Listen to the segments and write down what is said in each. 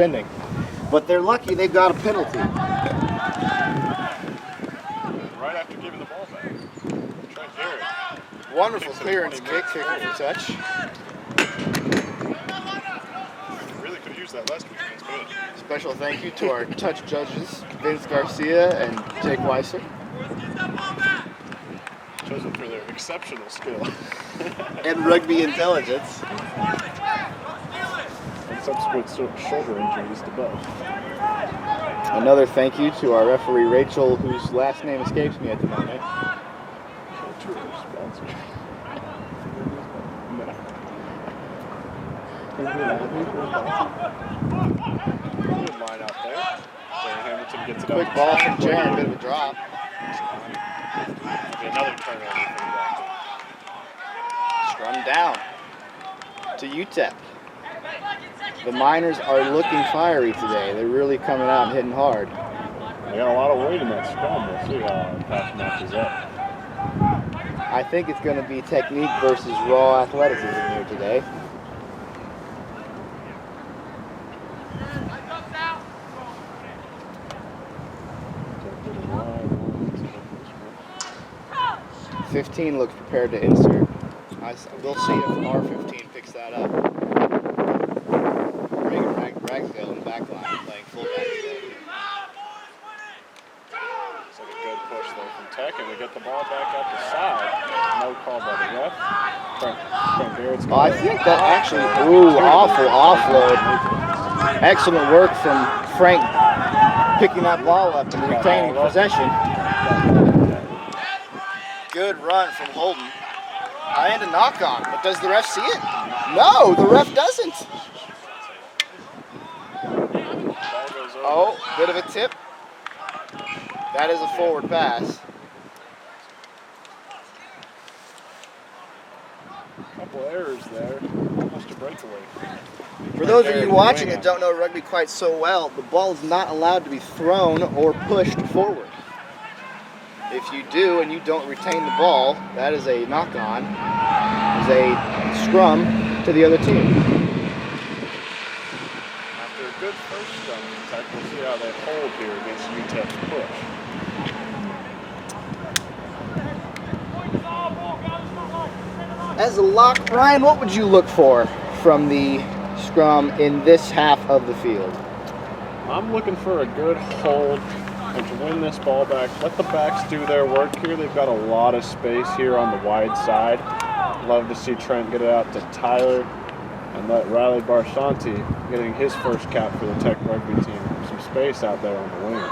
defending. But they're lucky they've got a penalty. Right after giving the ball back. Trent Garrett. Wonderful clearance kick for touch. Really could have used that last week against Baylor. Special thank you to our touch judges, Vince Garcia and Jake Weiser. Chosen for their exceptional skill. And rugby intelligence. And subsequent shoulder injuries to both. Another thank you to our referee Rachel, whose last name escapes me at the moment. Good line out there. Jaren Hamilton gets it Quick up. ball from Jaren, bit of a drop. Another turnover for the Rockets. Scrum down to UTEP. The Miners are looking fiery today. They're really coming out and hitting hard. They got a lot of weight in that scrum. We'll see how the pass matches up. I think it's going to be technique versus raw athleticism here today. $15 looks prepared to insert. We'll see if R15 picks that up. Reagan Ragsdale in the back line playing fullback today. It's like a good push there from Tech, and we get the ball back up the side. No call by the ref. Trent Garrett's Oh, I think that actually, awful offload. Excellent work from Frank picking that ball up and retaining possession. Good run from Holden. And a knock on, but does the ref see it? No, the ref doesn't. Oh, bit of a tip. That is a forward pass. Couple errors there. Almost a breakaway. For those of you watching that don't know rugby quite so well, the ball is not allowed to be thrown or pushed forward. If you do and you don't retain the ball, that is a knock-on, is a scrum to the other team. After a good first scrum attack, we'll see how they hold here against UTEP's push. As a lock, Ryan, what would you look for from the scrum in this half of the field? I'm looking for a good hold and to win this ball back. Let the backs do their work here. They've got a lot of space here on the wide side. Love to see Trent get it out to Tyler and let Riley Barsanti getting his first cap for the Tech rugby team. Some space out there on the wing.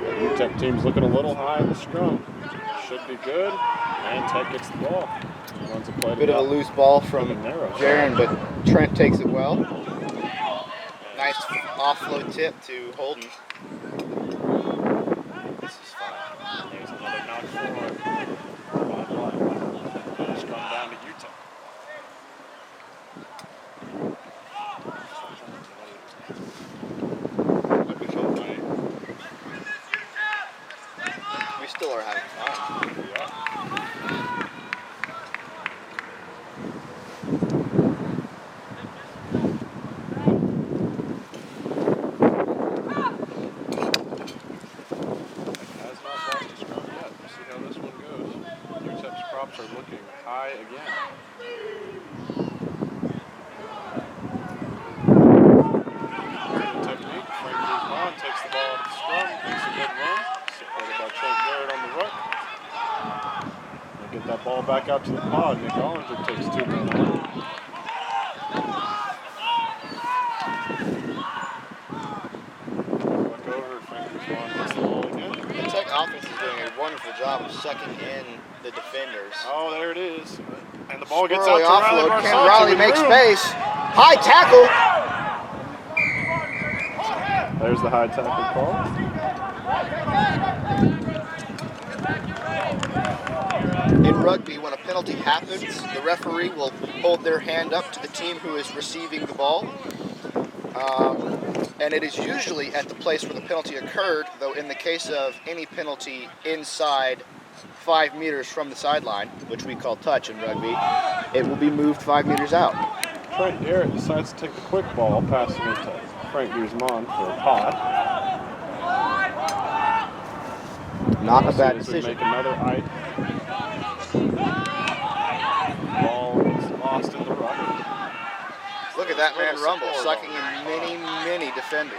The UTEP team's looking a little high in the scrum. Should be good. And Tech gets the ball. Runs a play. Bit of a loose ball from Jaren, but Trent takes it well. Nice offload tip to Holden. This is fine. There's another knock forward. Scrum down to UTEP. We still are having fun. Yeah. Are looking high again. Technique. Frank Guzman takes the ball out of the scrum, makes a good run, supported by Trent Garrett on the ruck. They get that ball back out to the pod. Nick Ollinger takes 2 men on. Look over, Frank Guzman gets the ball again. The Tech offense is doing a wonderful job of sucking in the defenders. Oh, there it is. And the ball gets Squirrely out to offload. Riley Can Barsanti Riley with make room. space? High tackle. There's the high tackle call. In rugby, when a penalty happens, the referee will hold their hand up to the team who is receiving the ball. And it is usually at the place where the penalty occurred, though in the case of any penalty inside 5 meters from the sideline, which we call touch in rugby, it will be moved 5 meters out. Trent Garrett decides to take the quick ball, passing it to Frank Guzman for a pot. Not a bad As we decision. make another eye. Ball is lost in the ruck. Look at that man Little rumble, support sucking on in that. many defenders.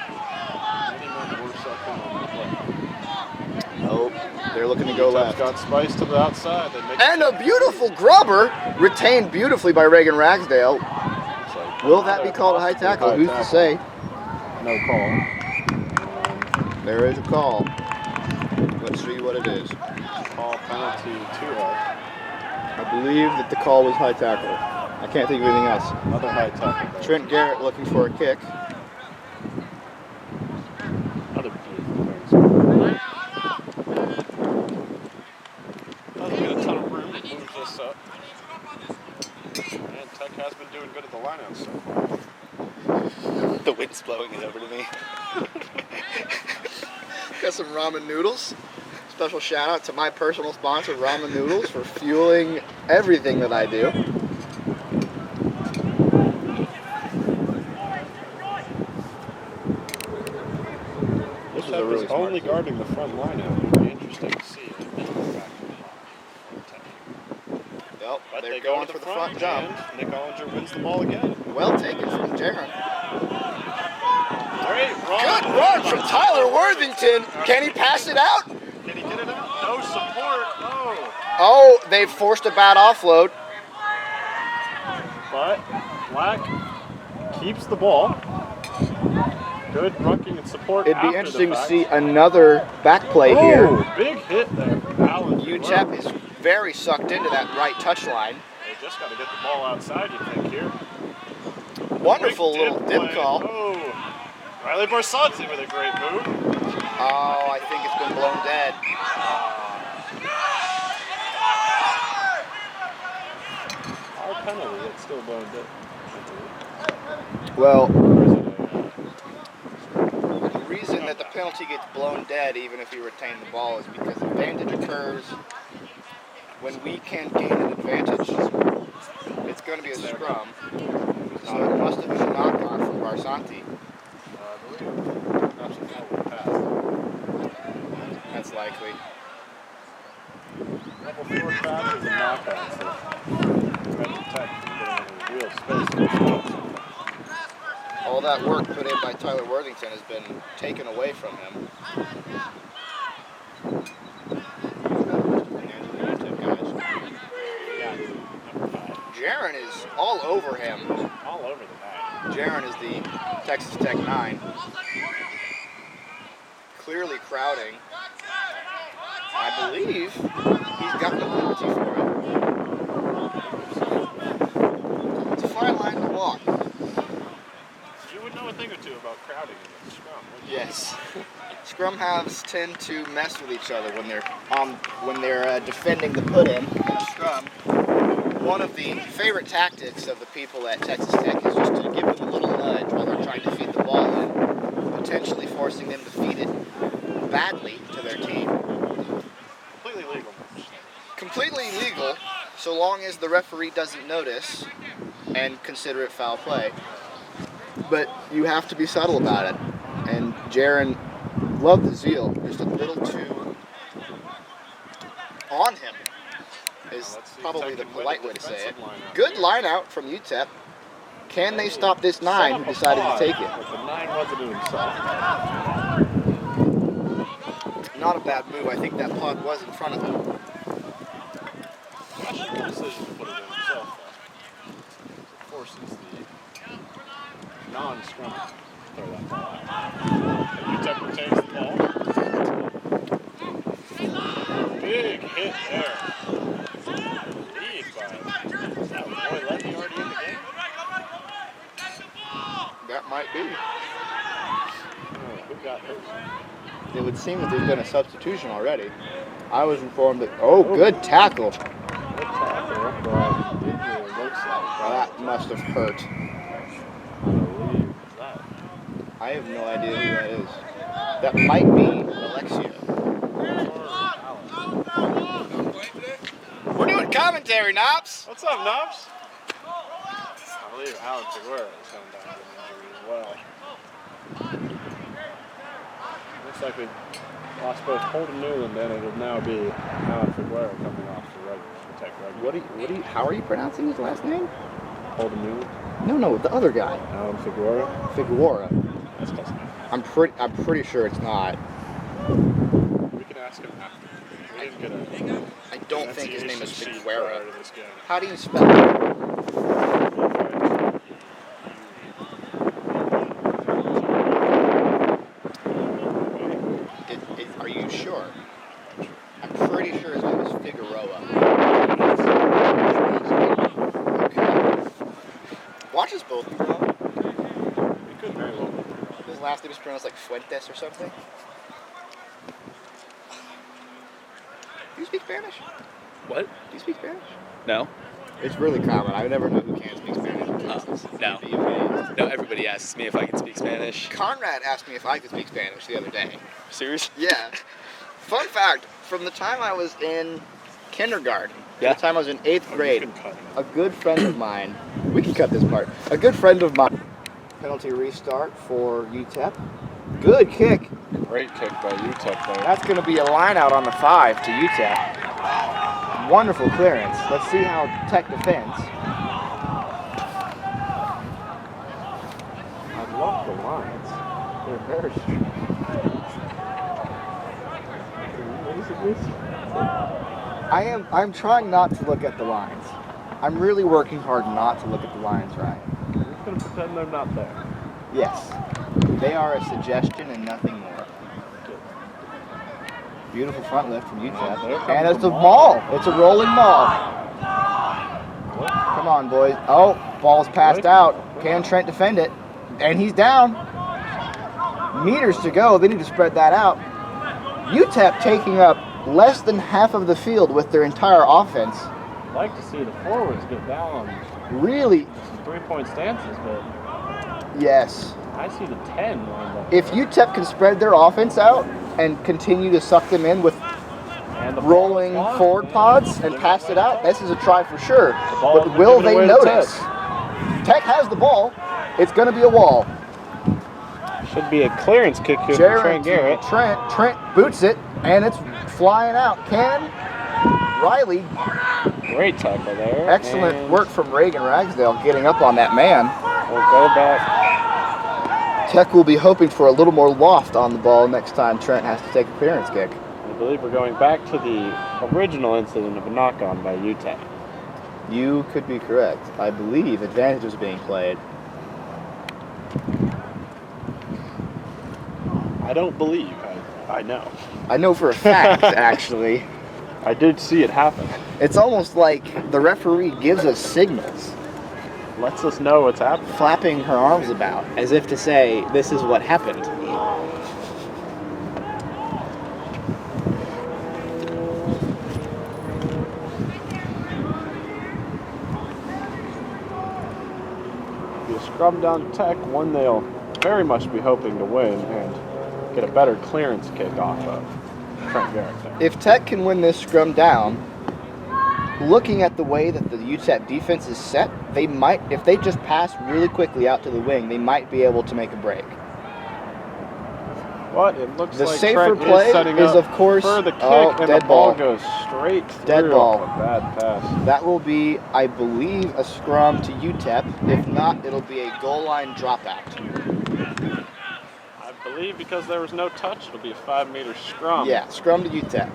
Many men were sucking on the play. Nope, they're looking to go left. Got Spice to the outside. They make And a beautiful grubber, retained beautifully by Reagan Ragsdale. Will that be called a high tackle? Who's to say? No call. There is a call. Let's see what it is. Call penalty 2-0. I believe that the call was high tackle. I can't think of anything else. Another high tackle. There. Trent Garrett looking for a kick. Other beautiful things. Doesn't get a ton of room. Moves us up. And Tech has been doing good at the lineout so far. The wind's blowing it over to me. Got some ramen noodles. Special shout out to my personal sponsor, Ramen Noodles, for fueling everything that I do. This was a really smart only decision. guarding the front lineout. It'd be interesting to see it. Yep, But they're they going to for the front jump. and Nick Ollinger wins the ball again. Well taken from Jaron. Great run. Good run from Tyler Worthington. Can he pass it out? Can he get it out? No support. Oh. Oh, they've forced a bad offload. But Black keeps the ball. Good rucking and support. It'd be after interesting the to fact. see another back play Oh, here. big hit there. Allen. UTEP is very sucked into that right touch line. They just got to get the ball outside, you think, here. Wonderful Quick little dip play. call. Oh. Riley Barsanti with a great move. Oh, I think it's been blown dead. Our penalty, it's still blown dead. Well, Or is it the reason that the penalty gets blown dead, even if you retain the ball, is because advantage occurs when we can gain an advantage. It's going to be a scrum, so it must have been a knock-on from Barsanti. I believe that's a forward pass. That's likely. Double forward pass is a knockout, so Reggie Tech can get into real space. All that work put in by Tyler Worthington has been taken away from him. Yeah, number 5. Jaron is all over him. All over the bag. Jaron is the Texas Tech 9. Clearly crowding. I believe he's got the penalty for it. It's a fine line to walk. You would know a thing or two about crowding in the scrum, wouldn't you? Yes. Scrum halves tend to mess with each other when they're defending the put-in scrum. One of the favorite tactics of the people at Texas Tech is just to give them a little nudge while they're trying to feed the ball in, potentially forcing them to feed it badly to their team. Completely legal. Completely legal, so long as the referee doesn't notice and consider it foul play. But you have to be subtle about it. And Jaron loved the zeal, just a little too on him is Let's see, probably Tech the can win polite the way to say it. defensive line out. Good line out from UTEP. Can they stop this 9 who decided to take it? But the 9 wasn't it himself. Not a bad move. I think that puck was in front of him. Actually, good decision to put it in himself. It forces the non-scrum to throw that ball out. And UTEP retains the ball. Big hit there. Lead by, is that Roy Levy already in the game? That might be. Oh, who got hurt? It would seem that there's been a substitution already. I was informed that, oh, good tackle. Good tackle, but it looks like That must have hurt. I believe that. I have no idea who that is. That might be Alexia. Or commentary, Knops. What's up, Knobs? I believe Alex Aguirre is coming down with an injury as well. Looks like we lost both Holden Newland and it'll now be Alex Aguirre coming off to protect Rugby. How are you pronouncing his last name? Holden Newland? No, the other guy. Alan Figueroa? Figueroa. That's close enough. I'm pretty sure it's not. We can ask him after. We didn't get a I don't think his name is pronunciation sheet Figueroa. prior to this game. How do you spell it? Are you sure? I'm pretty sure his name is Figueroa. Okay. Watch us both be wrong. We could very well. His last name is pronounced like Fuentes or something. Do you speak Spanish? What? Do you speak Spanish? No? It's really common. I never know who can speak Spanish. No. You'd be amazed. No, everybody asks me if I can speak Spanish. Conrad asked me if I could speak Spanish the other day. Serious? Yeah. Fun fact, from the time I was in kindergarten to Yeah. the time I was in 8th You grade, can cut him. a good friend of mine, we can cut this part, a good friend of mine, penalty restart for UTEP. Good kick. Great kick by UTEP there. That's going to be a line out on the 5 to UTEP. Wonderful clearance. Let's see how Tech defends. I love the lines. They're very strong. I'm trying not to look at the lines. I'm really working hard not to look at the lines, Ryan. We're just going to pretend they're not there. Yes. They are a suggestion and nothing more. Beautiful front lift from There UTEP. comes And it's the a maul. maul. It's a rolling maul. Come on, boys. Oh, ball's passed out. Can Trent defend it? And he's down. Meters to go. They need to spread that out. UTEP taking up less than half of the field with their entire offense. I'd like to see the forwards get down on Really, some three-point stances, but yes. I see the 10 lined up. If UTEP can spread their offense out and continue to suck them in with And the rolling ball is forward lost, pods man. and pass it out, this is a try for sure. ball But has been will given they away to notice? Tech has the ball. It's going to be a wall. Should be a clearance kick here from Jared Trent Garrett. Trent boots it, and it's flying out. Can Riley, Great tackle there. excellent and work from Reagan Ragsdale getting up on that man. We'll go back. Tech will be hoping for a little more loft on the ball next time Trent has to take a clearance kick. I believe we're going back to the original incident of a knock-on by UTEP. You could be correct. I believe advantage was being played. I don't believe. I know. I know for a fact, actually. I did see it happen. It's almost like the referee gives us signals, Lets us know what's happening. flapping her arms about, as if to say, this is what happened. Be a scrum down Tech, one they'll very much be hoping to win and get a better clearance kick off of Trent Garrett there. If Tech can win this scrum down, looking at the way that the UTEP defense is set, they might, if they just pass really quickly out to the wing, they might be able to make a break. But it looks The like safer Trent play is setting is, up of course, for the kick, oh, and dead the ball ball. goes straight Dead through ball. off a bad pass. That will be, I believe, a scrum to UTEP. If not, it'll be a goal line dropout. I believe because there was no touch, it'll be a 5-meter scrum. Yeah, scrum to UTEP.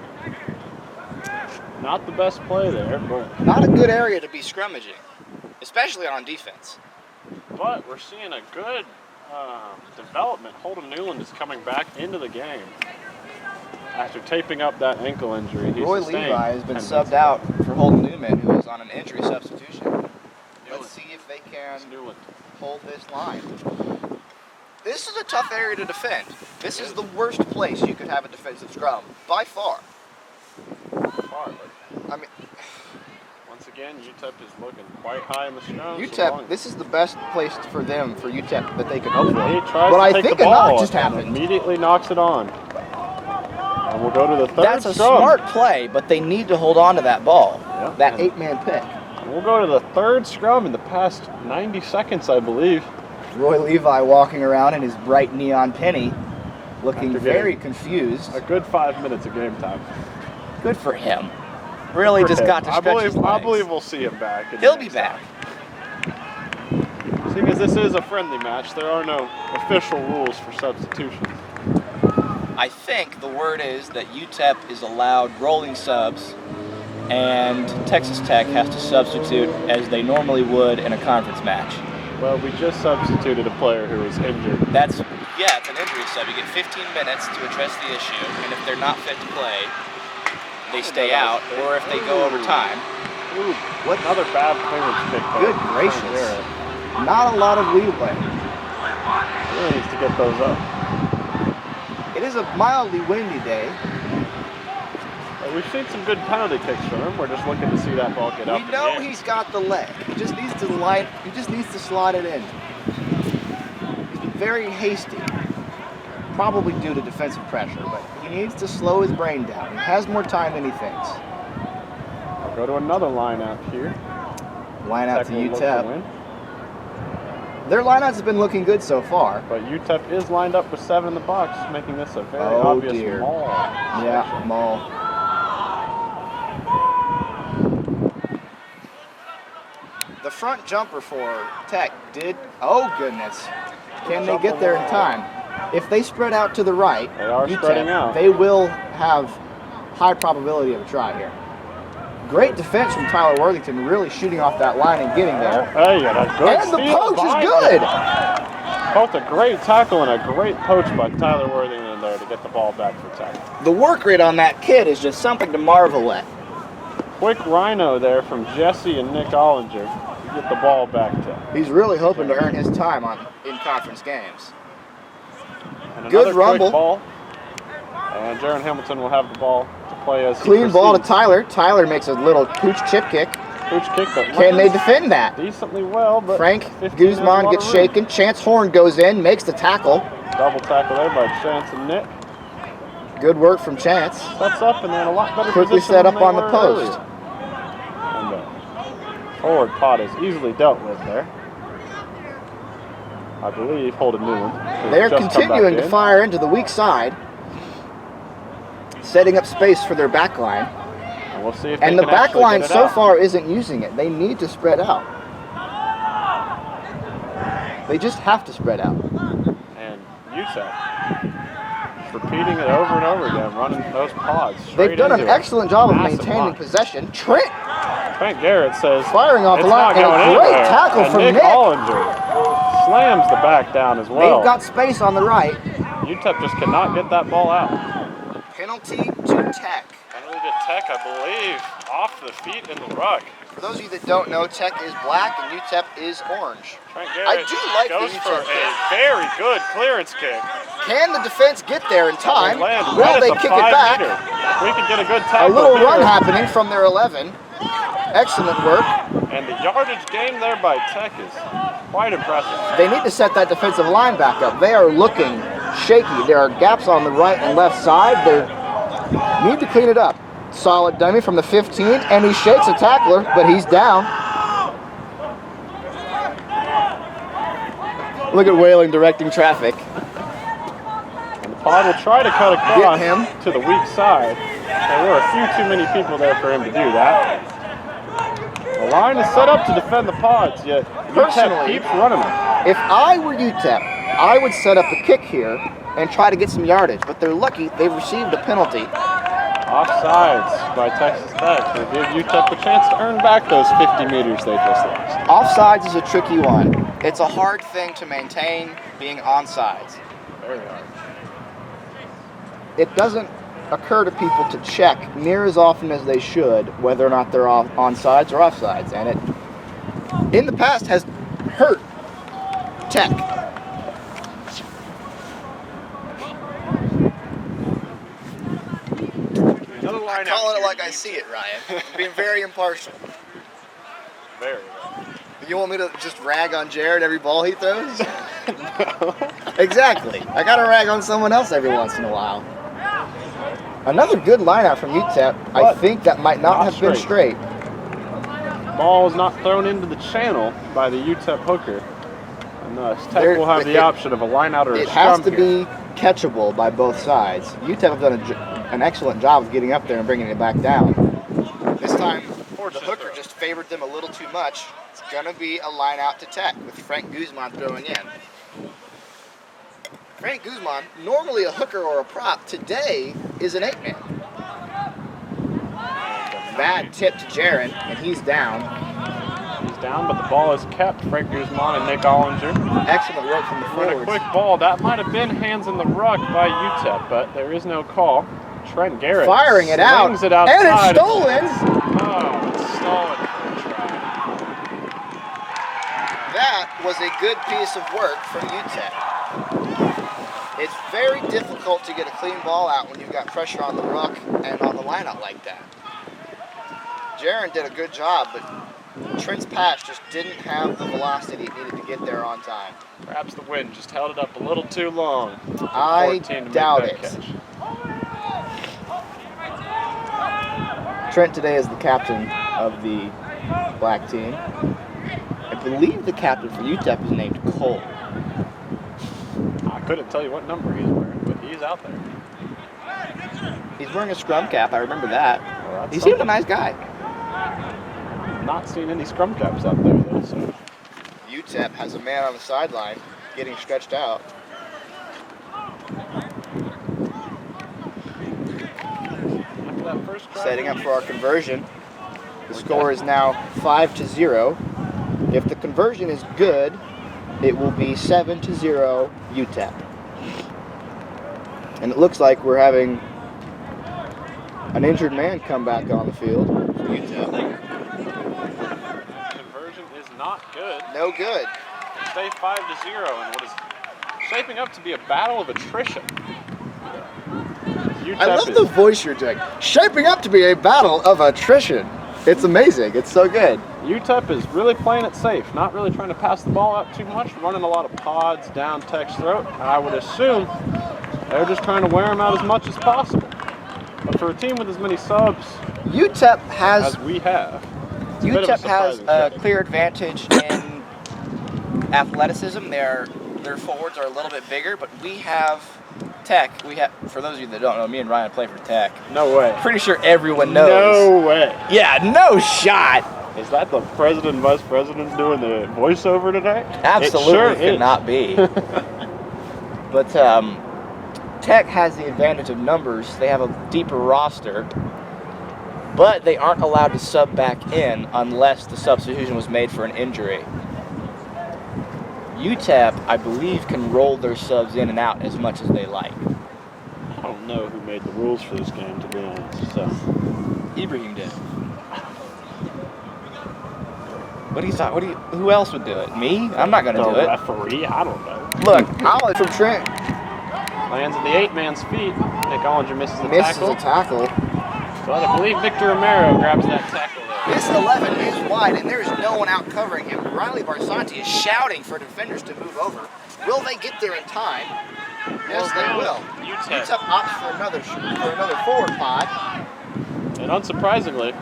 Not the best play there, Not a good area to be scrummaging, especially on defense. but we're seeing a good development. Holden Newland is coming back into the game after taping up that ankle injury he Roy sustained Levi has been 10 subbed minutes out for Holden Newman, who is on an injury substitution. Let's see if they can ago. Newland. hold this line. This is a tough area to defend. This is the worst place you could have a defensive scrum, by far. I mean, Once again, UTEP is looking quite high in the scrum. UTEP, this is the best place for them, for UTEP, that they can hope He for. tries But to I take think the a ball knock just and happened. immediately knocks it on. And we'll go to the third That's a scrum. smart play, but they need to hold on to that ball. Yep. that And 8-man pick. we'll go to the third scrum in the past 90 seconds, I believe. Roy Levi walking around in his bright neon penny, looking After very getting confused. A good 5 minutes of game time. Good for him. Really For just him. got to stretch his I legs. believe we'll see him back. in the He'll be next back. half. Seeing as this is a friendly match, there are no official rules for substitution. I think the word is that UTEP is allowed rolling subs, and Texas Tech has to substitute as they normally would in a conference match. Well, we just substituted a player who was injured. It's an injury sub. You get 15 minutes to address the issue, and if they're not fit to play, they stay out, or if they go overtime. Ooh, what another bad clearance kick there. Good gracious. Not a lot of leeway. Really needs to get those up. It is a mildly windy day. We've seen some good penalty kicks from him. We're just looking to see that ball get up. We know he's got the leg. He just needs to slide it in. He's been very hasty, probably due to defensive pressure, but he needs to slow his brain down. He has more time than he thinks. I'll go to another line out here. Line out to Tech will look UTEP. win. Their lineouts have been looking good so far. But UTEP is lined up with 7 in the box, making this a very obvious maul. Yeah, maul. The front jumper for Tech did, oh goodness. Can they get there in time? If they spread out to the right, They are spreading out. they will have high probability of a try here. Great defense from Tyler Worthington, really shooting off that line and getting there. Hey, yeah, that's good. And the steal poach is by good! him. Both a great tackle and a great poach by Tyler Worthington there to get the ball back for Tech. The work rate on that kid is just something to marvel at. Quick rhino there from Jesse and Nick Ollinger to get the ball back to. He's really hoping to earn his time in conference games. And Good another rumble. quick ball. And Jaron Hamilton will have the ball to play as he Clean ball to proceeds. Tyler. Tyler makes a little pooch chip kick. Pooch kick, but Can they defend that? decently well, but Frank 15 is a Guzman lot gets of room. shaken. Chance Horn goes in, makes the tackle. Double tackle there by Chance and Nick. Good work from Chance. Sets up and then a lot better Quickly position set than up they on the were post. earlier. And the forward pot is easily dealt with there. I believe Holden Newland. who They're just come continuing back to in. fire into the weak side, setting up space for their back line. And we'll see if And they the can back actually line get it so out. far isn't using it. They need to spread out. They just have to spread out. And UTEP repeating it over and over again, running those pods. They've straight done an into it. excellent job of Massive maintaining block. possession. Trent Frank Garrett says firing off it's the line, not and going a great anywhere. tackle And from Nick Nick. Ollinger slams the back down as well. They've got space on the right. UTEP just cannot get that ball out. Penalty to Tech. Penalty to Tech, I believe, off the feet in the ruck. For those of you that don't know, Tech is black and UTEP is orange. Frank I Garrett do like the goes for UTEP a kick. very good clearance kick. Can the defense get there in time? They land Will right they at the kick it 5 back? meter. If we could get a good A tackle little here, run happening from their 11. Excellent work. and the yardage gain there by Tech is quite impressive. They need to set that defensive line back up. They are looking shaky. There are gaps on the right and left side. They need to clean it up. Solid dummy from the 15, and he shakes a tackler, but he's down. Look at Whaling directing traffic. And the pod will try to cut across Get him. to the weak side. There were a few too many people there for him to do that. The line is set up to defend the pods, yet Personally, UTEP keeps running them. If I were UTEP, I would set up a kick here and try to get some yardage, but they're lucky they've received a penalty. Offsides by Texas Tech to give UTEP a chance to earn back those 50 meters they just lost. Offsides is a tricky one. It's a hard thing to maintain being onside. Very hard. It doesn't occur to people to check near as often as they should whether or not they're onsides or offsides, and it in the past has hurt Tech. Another line Calling it like I see it, Ryan. Being very impartial. Very You want me to just rag on Jared every ball he throws? Exactly. I gotta rag on someone else every once in a while. Another good lineout from UTEP. I But think that might not not have been straight. ball is not thrown into the channel by the UTEP hooker. And thus, Tech will have the option of a line out or a It has scrum to here. be catchable by both sides. UTEP have done an excellent job of getting up there and bringing it back down. This time, the hooker just favored them a little too much. It's going to be a line out to Tech with Frank Guzman throwing in. Frank Guzman, normally a hooker or a prop, today is an 8-man. Bad tip to Jaron, and he's down. He's down, but the ball is kept. Frank Guzman and Nick Ollinger. Excellent work from the For a forwards. quick ball, that might have been hands in the ruck by UTEP, but there is no call. Trent Garrett Firing it out, slings it outside. and it's stolen! Oh, it's stolen for a try. That was a good piece of work from UTEP. It's very difficult to get a clean ball out when you've got pressure on the ruck and on the lineout like that. Jaron did a good job, but Trent's pass just didn't have the velocity it needed to get there on time. Perhaps the wind just held it up a little too long. I 14 to make doubt that it. catch. Trent today is the captain of the black team. I believe the captain for UTEP is named Cole. I couldn't tell you what number he's wearing, but he's out there. He's wearing a scrum cap, I remember that. Well, that's He seemed a something. nice guy. Not seen any scrum caps out there, though, so. UTEP has a man on the sideline getting stretched out. After that first try, Setting up for our conversion. The score is now 5-0. If the conversion is good, it will be 7-0 UTEP. And it looks like we're having an injured man come back on the field for UTEP. conversion is not good. No good. Stay 5-0 in what is shaping up to be a battle of attrition. UTEP I love is- the voice you're doing. Shaping up to be a battle of attrition. It's amazing. It's so good. UTEP is really playing it safe, not really trying to pass the ball out too much, running a lot of pods down Tech's throat. I would assume they're just trying to wear them out as much as possible. But for a team with as many subs UTEP has as we have, it's a bit of a UTEP has surprising a showing. clear advantage in athleticism. Their forwards are a little bit bigger, but we have Tech. We have, for those of you that don't know, me and Ryan play for Tech. No way. Pretty sure everyone knows. No way. Yeah, no shot. Is that the president and vice president doing the voiceover today? Absolutely It sure could is. not be. But Tech has the advantage of numbers. They have a deeper roster, but they aren't allowed to sub back in unless the substitution was made for an injury. UTEP, I believe, can roll their subs in and out as much as they like. I don't know who made the rules for this game, to be honest. So Ibrahim did. What do you thought? Who else would do it? Me? I'm not gonna the do it. referee, I don't know. Look, Ollie from Trent Lands at the 8-man's feet. Nick Ollinger misses the misses tackle. a tackle. But I believe Victor Romero grabs that tackle there. This 11 is wide, and there is no one out covering him. Riley Barsanti is shouting for defenders to move over. Will they get there in time? Yes, they will. UTEP. UTEP opts for another forward pod. And unsurprisingly,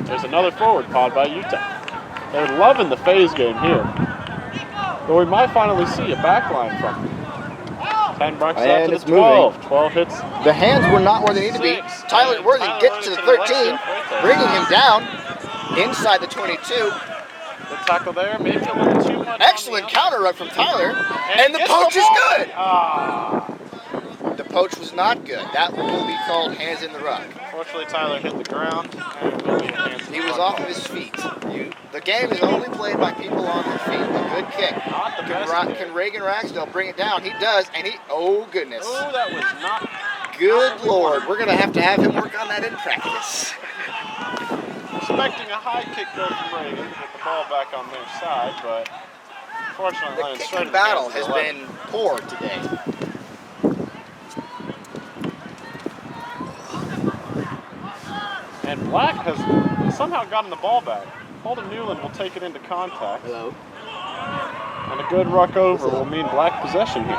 there's another forward pod by UTEP. They're loving the phase game here. But we might finally see a backline from them. 10 bucks out And to it's the 12. 12 hits. The hands were not where they need to be. Six. Tyler Worthy Tyler gets Worthy to the to the left 13, side, right there. bringing him down inside the 22. The tackle there, maybe a little too much. Excellent on the counter run from Tyler, and the gets poach is ball. good. Ah. The poach was not good. That will be called hands in the ruck. Fortunately, Tyler hit the ground. And it will be hands in He the was ruck. off of his feet. The game is only played by people on their feet. A good kick. Not the best kick. Can Reagan Ragsdale bring it down? He does, and oh goodness. Oh, that was not. Good Lord, we're going to have him work on that in practice. Expecting a high kick though from Reagan to get the ball back on their side, but unfortunately, The lands straight kicking in the battle hands has of the been poor today. And Black has somehow gotten the ball back. Holden Newland will take it into contact. Hello. And a good ruck over will mean Black possession here.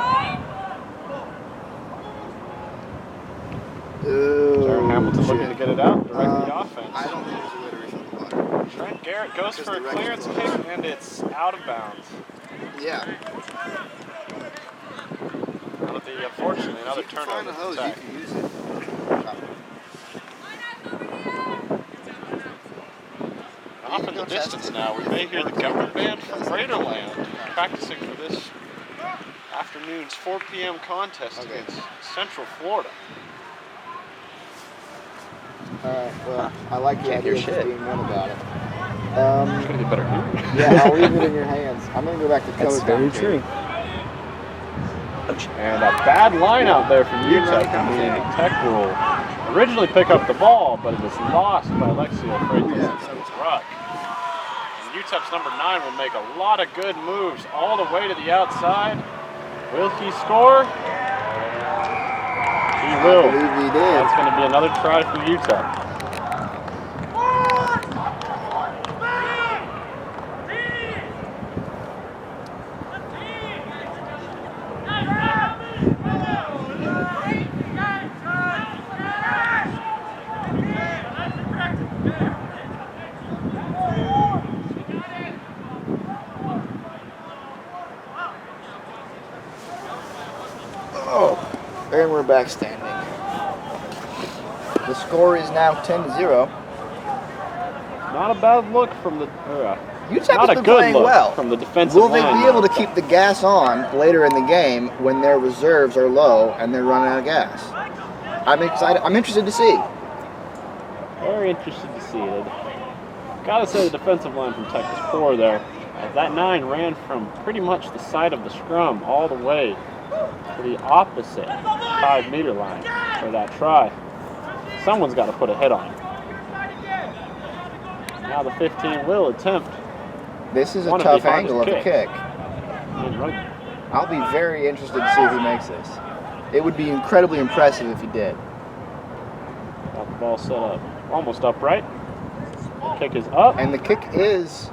Jaron Hamilton looking to get it out, direct the offense. I don't think there's a way to refill the water. Trent Garrett goes Because for a the clearance rectangle. kick, and it's out of bounds. Yeah. Unfortunately, another If you can find turnover. a hose, Tech. you can use it. Off in the distance now, we may hear the government band from Raiderland practicing for this afternoon's 4 p.m. contest against Central Florida. Alright, well, I like the Check idea your of just shit. being one about it. It's gonna be better here. Yeah, I'll leave it in your hands. I'm going to go back to color That's very commentating. true. And a bad line out there from UTEP. The Tech will originally pick up the ball, but it is lost by Alexio Freitas. So it's Ruck. And UTEP's number 9 will make a lot of good moves all the way to the outside. Will he score? He will. I believe he did. That's going to be another try for UTEP. And we're back standing. The score is now 10-0. Not a bad look from the. UTEP Not has a been good playing look well. from the defensive Will they line. be able to keep the gas on later in the game when their reserves are low and they're running out of gas? I'm excited. I'm interested to see. Very interested to see it. Gotta say the defensive line from Tech was poor there. As that 9 ran from pretty much the side of the scrum all the way to the opposite 5-meter line for that try. Someone's got to put a hit on it. Now the 15 will attempt. This is a One of tough the hardest angle of a kicks. kick. And right I'll be very interested to see if he makes this. It would be incredibly impressive if he did. got the ball set up. Almost upright. The kick is up. And the kick is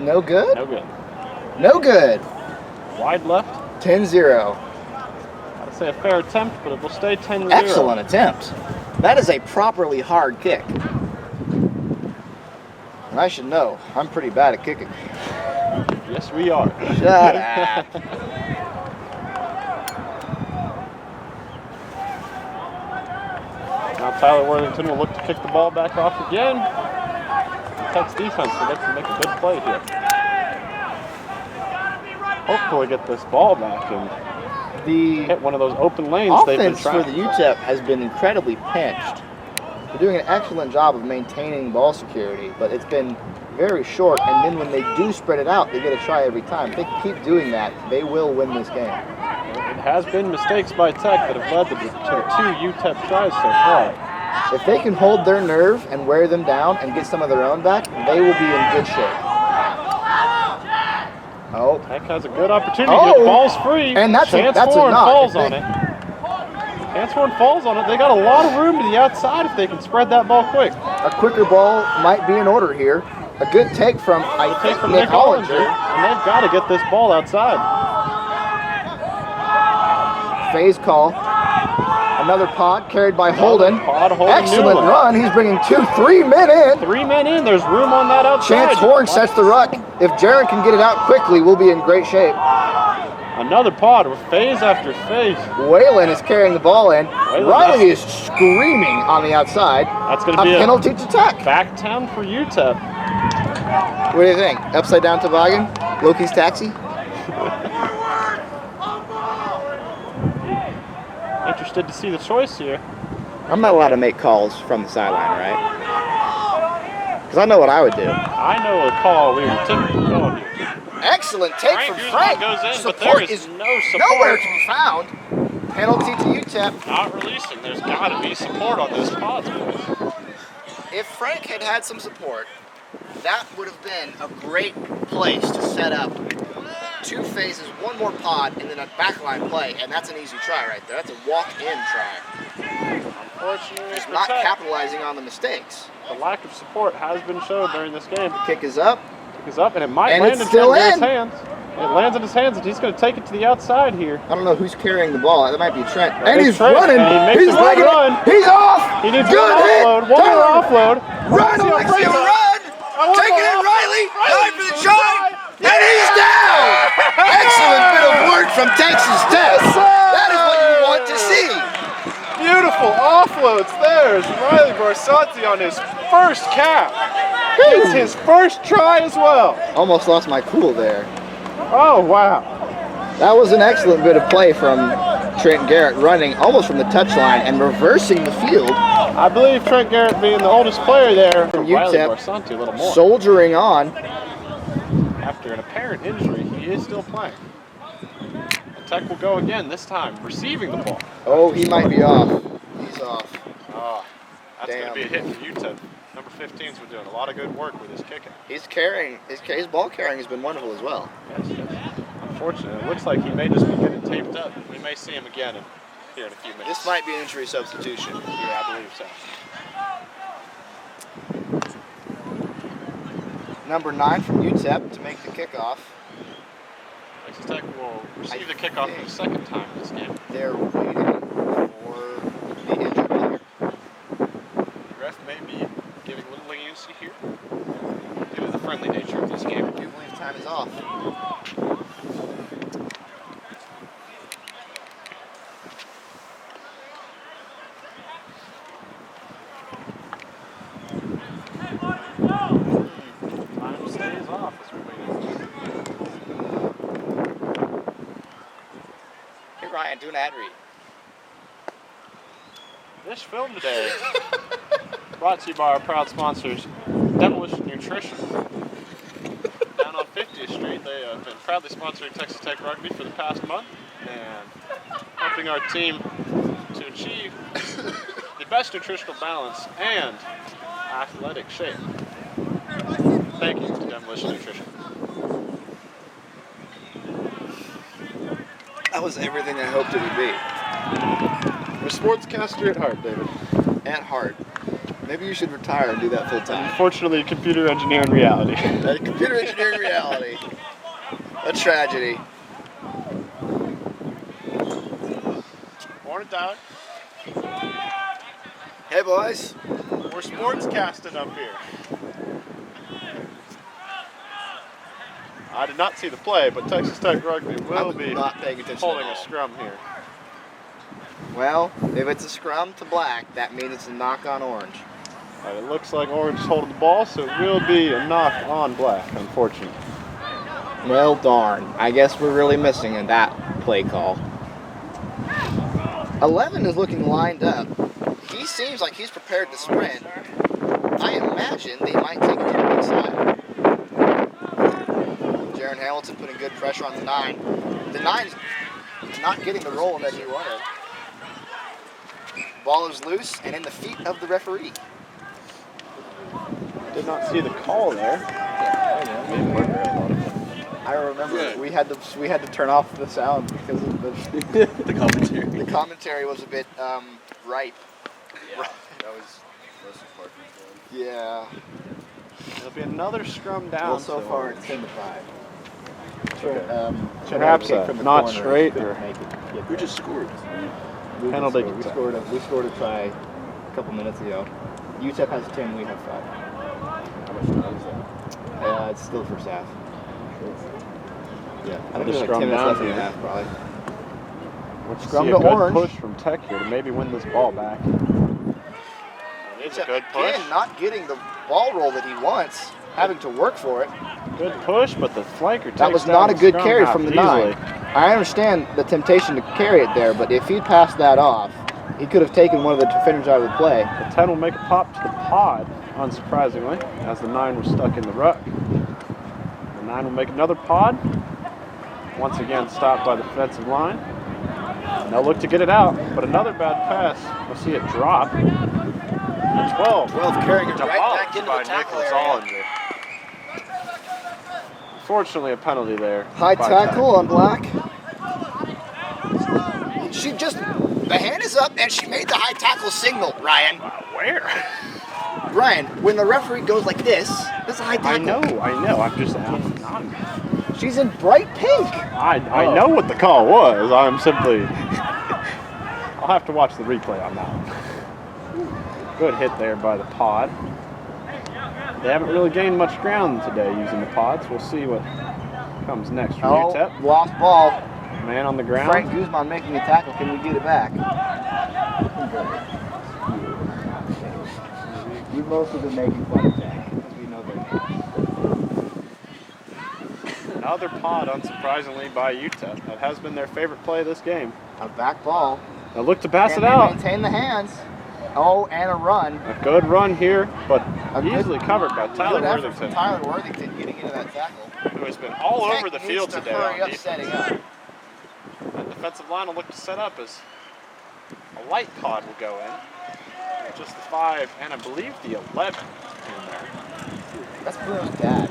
no good? No good. No good. Wide left. 10-0. I'd say a fair attempt, but it will stay 10-0. Excellent attempt. That is a properly hard kick. And I should know, I'm pretty bad at kicking. Yes, we are. Shut up. Now Tyler Worthington will look to kick the ball back off again. Tech's defense will look to make a good play here. Hopefully get this ball back and The hit one of those open lanes they've been offense for trying. the UTEP has been incredibly pinched. They're doing an excellent job of maintaining ball security, but it's been very short, and then when they do spread it out, they get a try every time. If they keep doing that, they will win this game. It has been mistakes by Tech that have led to the 2 UTEP tries so far. If they can hold their nerve and wear them down and get some of their own back, they will be in good shape. Oh, Tech has a good opportunity. Oh! The ball's free. And that's a Chance knock. falls If on they- it. Chance falls on it. They got a lot of room to the outside if they can spread that ball quick. a quicker ball might be in order here. A good take from, I Take think, from Nick Hollinger, Hollinger. and they've got to get this ball outside. Phase call. Another pod carried by Holden. Pod Holden Excellent Newland. run. He's bringing 3 men in. 3 men in. There's room on that outside. Chance Horn sets the ruck. If Jaron can get it out quickly, we'll be in great shape. Another pod with phase after phase. Whalen is carrying the ball in. Whalen, Riley is screaming on the outside. That's going A to be penalty to Tech. back 10 for UTEP. What do you think? Upside down toboggan? Loki's taxi? Interested to see the choice here. I'm not allowed to make calls from the sideline, right? Because I know what I would do. I know a call we were typically going here. Excellent take Frank from Guzman Frank. goes in, but Support there is no support. nowhere to be found. Penalty to UTEP. Not releasing. There's got to be support on those pods, boys. If Frank had had some support, that would have been a great place to set up 2 phases, 1 more pod, and then a backline play, and that's an easy try right there. That's a walk-in try. Unfortunately, Just for not Tech, capitalizing on the mistakes. the lack of support has been shown during this game. Kick is up. Kick is up, and it might And land it's in still Trent Garrett's in. hands. It lands in his hands, and he's going to take it to the outside here. I don't know who's carrying the ball. That might be Trent. That And is he's Trent, running. and he makes He's a good legging run. it. He's off. He needs good one hit. offload. One more Tyler. offload. Run, Alexia, run. Taking it, Riley. Time for the try. And he's down. Excellent bit of work from Texas Tech. That is what you want to see. Beautiful offloads. There's Riley Barsanti on his first cap. It's his first try as well. Almost lost my cool there. Oh, wow. That was an excellent bit of play from Trent Garrett, running almost from the touchline and reversing the field. I believe Trent Garrett being the oldest player there. From Riley UTEP, Barsanti a little more. soldiering on. After an apparent injury, he is still playing. And Tech will go again, this time receiving the ball. Oh, he might be off. He's off. Oh, that's going Damn. to be a hit for UTEP. Number 15's been doing a lot of good work with his kicking. He's carrying, his ball carrying has been wonderful as well. Yes. Unfortunately, it looks like he may just be getting taped up. We may see him again here in a few minutes. This might be an injury substitution. Yeah, I believe so. Number 9 from UTEP to make the kickoff. Texas Tech will receive the kickoff for the second time in this game. They're waiting for the injured player. The ref may be giving a little leniency here due to the friendly nature of this game. I do believe time is off. Time stays off as we wait. Hey Ryan, do an ad read. This film today brought to you by our proud sponsors, Demolition Nutrition. Down on 50th Street, they have been proudly sponsoring Texas Tech Rugby for the past month and helping our team to achieve the best nutritional balance and athletic shape. Thank you to Demolition Nutrition. That was everything I hoped it would be. We're sportscaster at heart, David. At heart. Maybe you should retire and do that full time. Unfortunately, computer engineer in reality. A computer engineering reality. A tragedy. Morning, Tyler. Hey boys. We're sportscasting up here. I did not see the play, but Texas Tech Rugby I will was be not paying attention holding at a all. scrum here. Well, if it's a scrum to black, that means it's a knock on orange. It looks like Orange is holding the ball, so it will be a knock on black, unfortunately. Well, darn. I guess we're really missing in that play call. 11 is looking lined up. He seems like he's prepared to sprint. I imagine they might take it to the weak side. Jaron Hamilton putting good pressure on the 9. The 9's not getting the roll that he wanted. Ball is loose and in the feet of the referee. Did not see the call there. I remember we had to turn off the sound because of The commentary. the commentary was a bit ripe. Yeah. That was most important. Yeah. There'll be another scrum down. Well, so far it's 10-5. Perhaps not straight or Who just scored? penalty. We scored a try a couple minutes ago. UTEP has 10, we have 5. How much time is that? It's still first half. Yeah, I Another think there's like scrum 10 minutes down left in the here. half, probably. Let's Scrum see to a good Orange. push from Tech here to maybe win this ball back. It's a good push. Again, not getting the ball roll that he wants, having to work for it. Good push, but the flanker takes That was down not a the good scrum carry half from the easily. 9. I understand the temptation to carry it there, but if he passed that off, he could have taken one of the defenders out of the play. The 10 will make a pop to the pod, unsurprisingly, as the 9 was stuck in the ruck. The 9 will make another pod. Once again, stopped by the defensive line. And they'll look to get it out, but another bad pass. We'll see it drop. The 12. 12 carrying it right Demolished back into by the tackle Nicholas area. Ollinger. Fortunately, a penalty there. High by tackle on Black. She just, the hand is up and she made the high tackle signal, Ryan. Where? Ryan, when the referee goes like this That's a high I tackle. know. I'm just She's in bright pink. I know what the call was. I'm simply. I'll have to watch the replay on that one. Good hit there by the pod. They haven't really gained much ground today using the pods. We'll see what comes next from UTEP. Lost ball. Man on the ground. Frank Guzman making a tackle. Can we get it back? We've mostly been making fun of Jack, because we know they're Another pod, unsurprisingly, by UTEP. That has been their favorite play of this game. a back ball. Now look to pass Can it they out. maintain the hands? Oh, and a run. A good run here, but good- easily covered by Tyler Good effort from Worthington, Tyler Worthington getting into that tackle. who has been all Tech over the needs field to today hurry on up defense. setting up. That defensive line will look to set up as a light pod will go in. Just the 5 and I believe the 11 in there. That's Bruno's dad.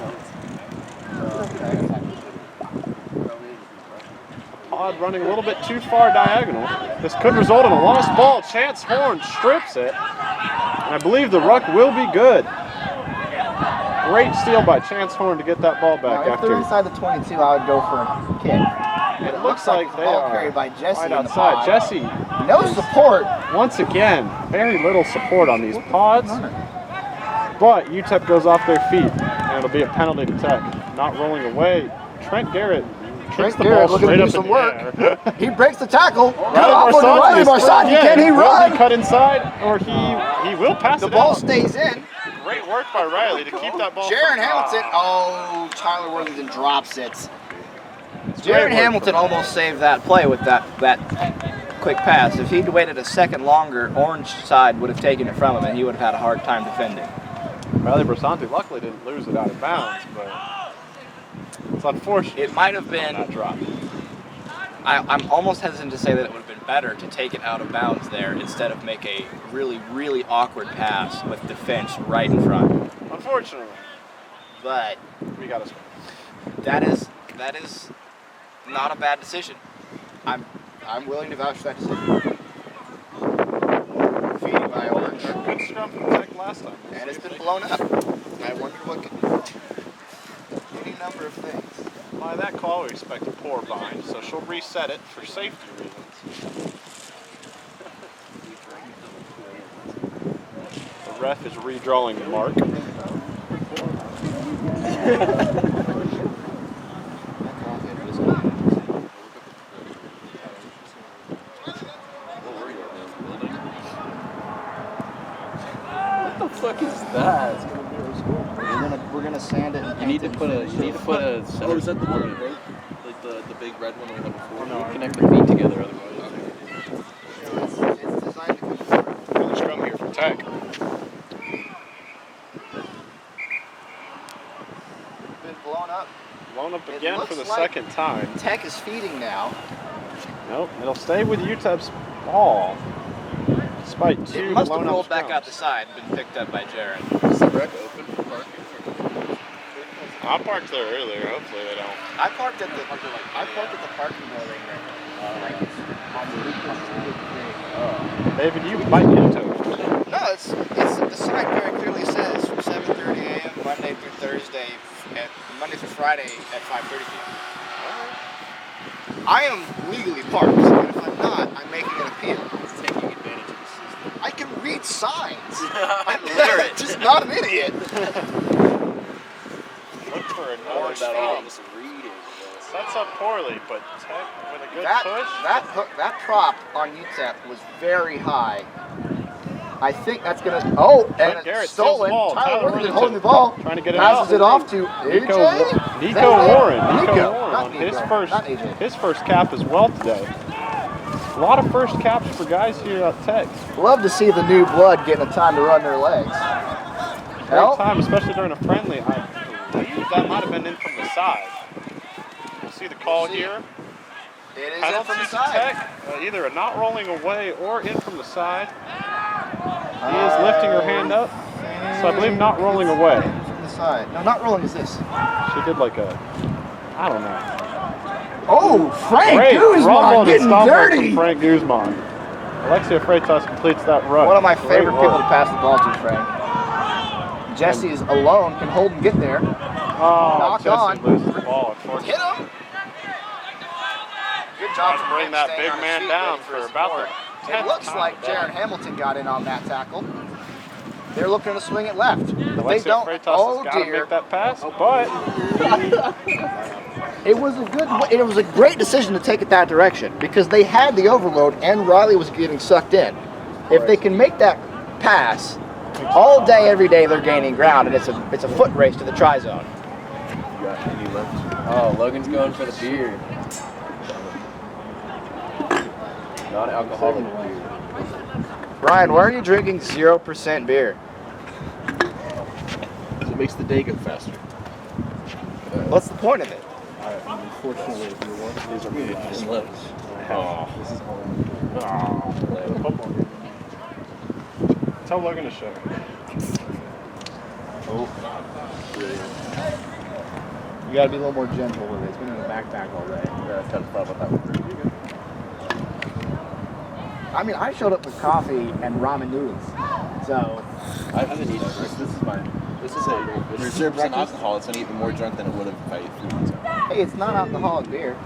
Pod running a little bit too far diagonal. This could result in a lost ball. Chance Horn strips it. And I believe the ruck will be good. Great steal by Chance Horn to get that ball back Now, if they're after. inside the 22, I would go for a kick. It looks like it's they ball are carried by Jesse right in the outside. pod. Jesse, No support. once again, very little support on these pods. But UTEP goes off their feet, and it'll be a penalty to Tech. Not rolling away. Trent Garrett kicks the ball looking straight to up do some in work. the air. He breaks the tackle. Riley Off on the Riley Marsati. yeah, Can he will run? be cut inside, or he will pass The it ball out. stays in. Great work by Riley to keep that ball. Jaron from- Hamilton. Oh, Tyler Worthington drops it. It's great Jaron work Hamilton from- almost saved that play with that quick pass. If he'd waited a second longer, Orange side would have taken it from him, and he would have had a hard time defending. Riley Brasanti luckily didn't lose it out of bounds, but it's unfortunate. It might have been. That drop. I'm almost hesitant to say that it would have been better to take it out of bounds there instead of make a really, really awkward pass with defense right in front. Unfortunately, But we got us. that is not a bad decision. I'm willing to vouch for that decision. Feeding by Orange. Good scrum from Tech last time. And it's been blown up. I wonder what could. Any number of things. By that call, we expect a poor bind, so she'll reset it for safety reasons. The ref is redrawing the mark. What the fuck is that? We're gonna sand it. And You need to put a Oh, center. is that the one that broke? Like the big red one we had before? No, Connect the feet together otherwise. It's designed to come through. Another scrum here for Tech. Been blown up. Blown up It again looks for the like- second time. Tech is feeding now. Nope, it'll stay with UTEP's ball. Despite two It must have blown up rolled back scrums. out the side and been picked up by Jaron. Is the rec open for parking? I parked there earlier. Hopefully they don't. I parked at the parking building right David, you might get a toast. No, it's the sign very clearly says from 7:30 a.m. Monday through Thursday, and Monday through Friday at 5:30 p.m. I am legally parked, and if I'm not, I'm making an appeal. It's taking advantage of the system. I can read signs. I'm literate. Just not an idiot. Look for another Orange That feeding. all just reading. Sets up poorly, but Tech with a good That push. that prop on UTEP was very high. I think that's gonna. Oh, Trent and Garrett it's steals the stolen. ball. Tyler Tyler Worthington Worthington holding the ball. trying to get it passes out. it off to Nico AJ. Warren. Nico. Nico Warren Not on Nico. his Not AJ. first cap as well today. A lot of first caps for guys here at Tech. Love to see the new blood getting a time to run their legs. Great Help. time, especially during a friendly. I believe that might have been in from the side. We'll see the call See. here. It is in Penalty from the to side. Tech, either a not rolling away or in from the side. He is lifting her hand up, so I believe not rolling away. From the side. No, not rolling is this. She did like a, I don't know. Oh, Frank Great Guzman rumble and getting stumble dirty. from Frank Guzman. Alexia Freitas completes that run. One of my Great favorite work. people to pass the ball to, Frank. Jesse is alone, can hold and get there. Oh, Knock Jesse on. loses the ball, unfortunately. Hit him. Good job Trying to from bring him that staying big on his man feet, down waiting for his about support. the It 10th looks time like today. Jaron Hamilton got in on that tackle. They're looking to swing it left. But they Alexia don't. Freitas Oh has got to dear. make that pass, but It was a great decision to take it that direction because they had the overload and Riley was getting sucked in. If they can make that pass all day, every day, they're gaining ground, and it's a foot race to the try zone. Oh, Logan's going for the beer. Non-alcoholic beer. Ryan, why are you drinking 0% beer? It makes the day go faster. What's the point of it? Unfortunately, if you want, these are made. Just lips. oh, This is all. the football game. Tell Logan to show. Oh. You gotta be a little more gentle with it. It's been in the backpack all day. Yeah, I kind of thought about that one. I mean, I showed up with coffee and ramen noodles. So, I haven't eaten this. This is mine. This is a 0% alcohol. It's gonna get me more drunk than it would have if I ate food. So. hey, it's not alcoholic beer.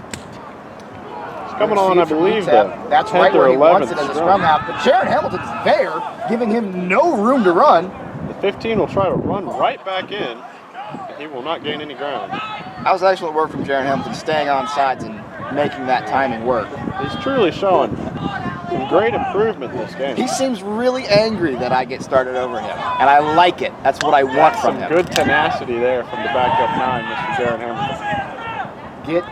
It's coming on, I believe, the That's 10th right or where he wants 11th it in the scrum. scrum half. But Jaron Hamilton's there, giving him no room to run. The 15 will try to run right back in, and he will not gain any ground. That was excellent work from Jaron Hamilton, staying on sides and making that timing work. He's truly showing some great improvement this game. He seems really angry that I get started over him, and I like it. That's what I want from Some him. good tenacity there from the backup 9, Mr. Jaron Hamilton.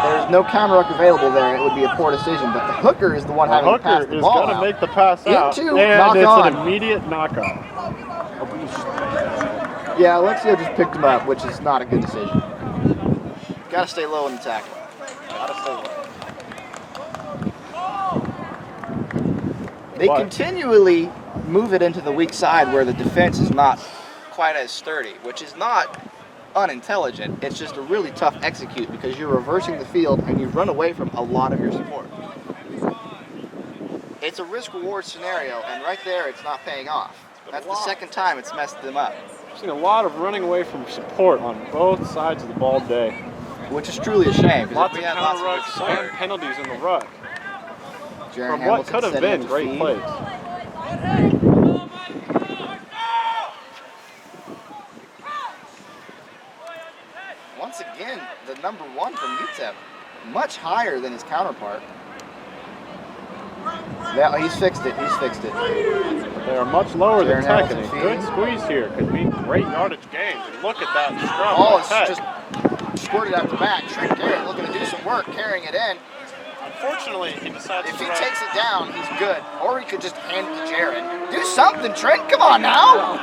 There's no counter ruck available there. It would be a poor decision, but the hooker is the one having to pass Hooker the is ball going to out. make the pass out, Into, and knock it's on. an immediate knockout. Yeah, Alexia just picked him up, which is not a good decision. Got to stay low in the tackle. Got to stay low. They But- continually move it into the weak side where the defense is not quite as sturdy, which is not unintelligent. It's just a really tough execute because you're reversing the field and you run away from a lot of your support. It's a risk-reward scenario, and right there, it's not paying off. That's the second time it's messed them up, I've seen a lot of running away from support on both sides of the ball today. which is truly a shame. 'Cause Lots we of had counter good rucks support. and penalties in the ruck Jaron from what Hamilton could have setting been up the great feed. plays. Once again, the number 1 from UTEP, much higher than his counterpart. Yeah, he's fixed it. He's fixed it. They are much lower than Jaron Tech, and a Hamilton good feeding. squeeze here could mean great yardage gains. And look at that scrum. Oh, by it's Tech. just squirted out the back. Trent Garrett looking to do some work, carrying it in. Unfortunately, he decides If to he run. takes it down, he's good. Or he could just hand it to Jaron. Do something, Trent. Come on now.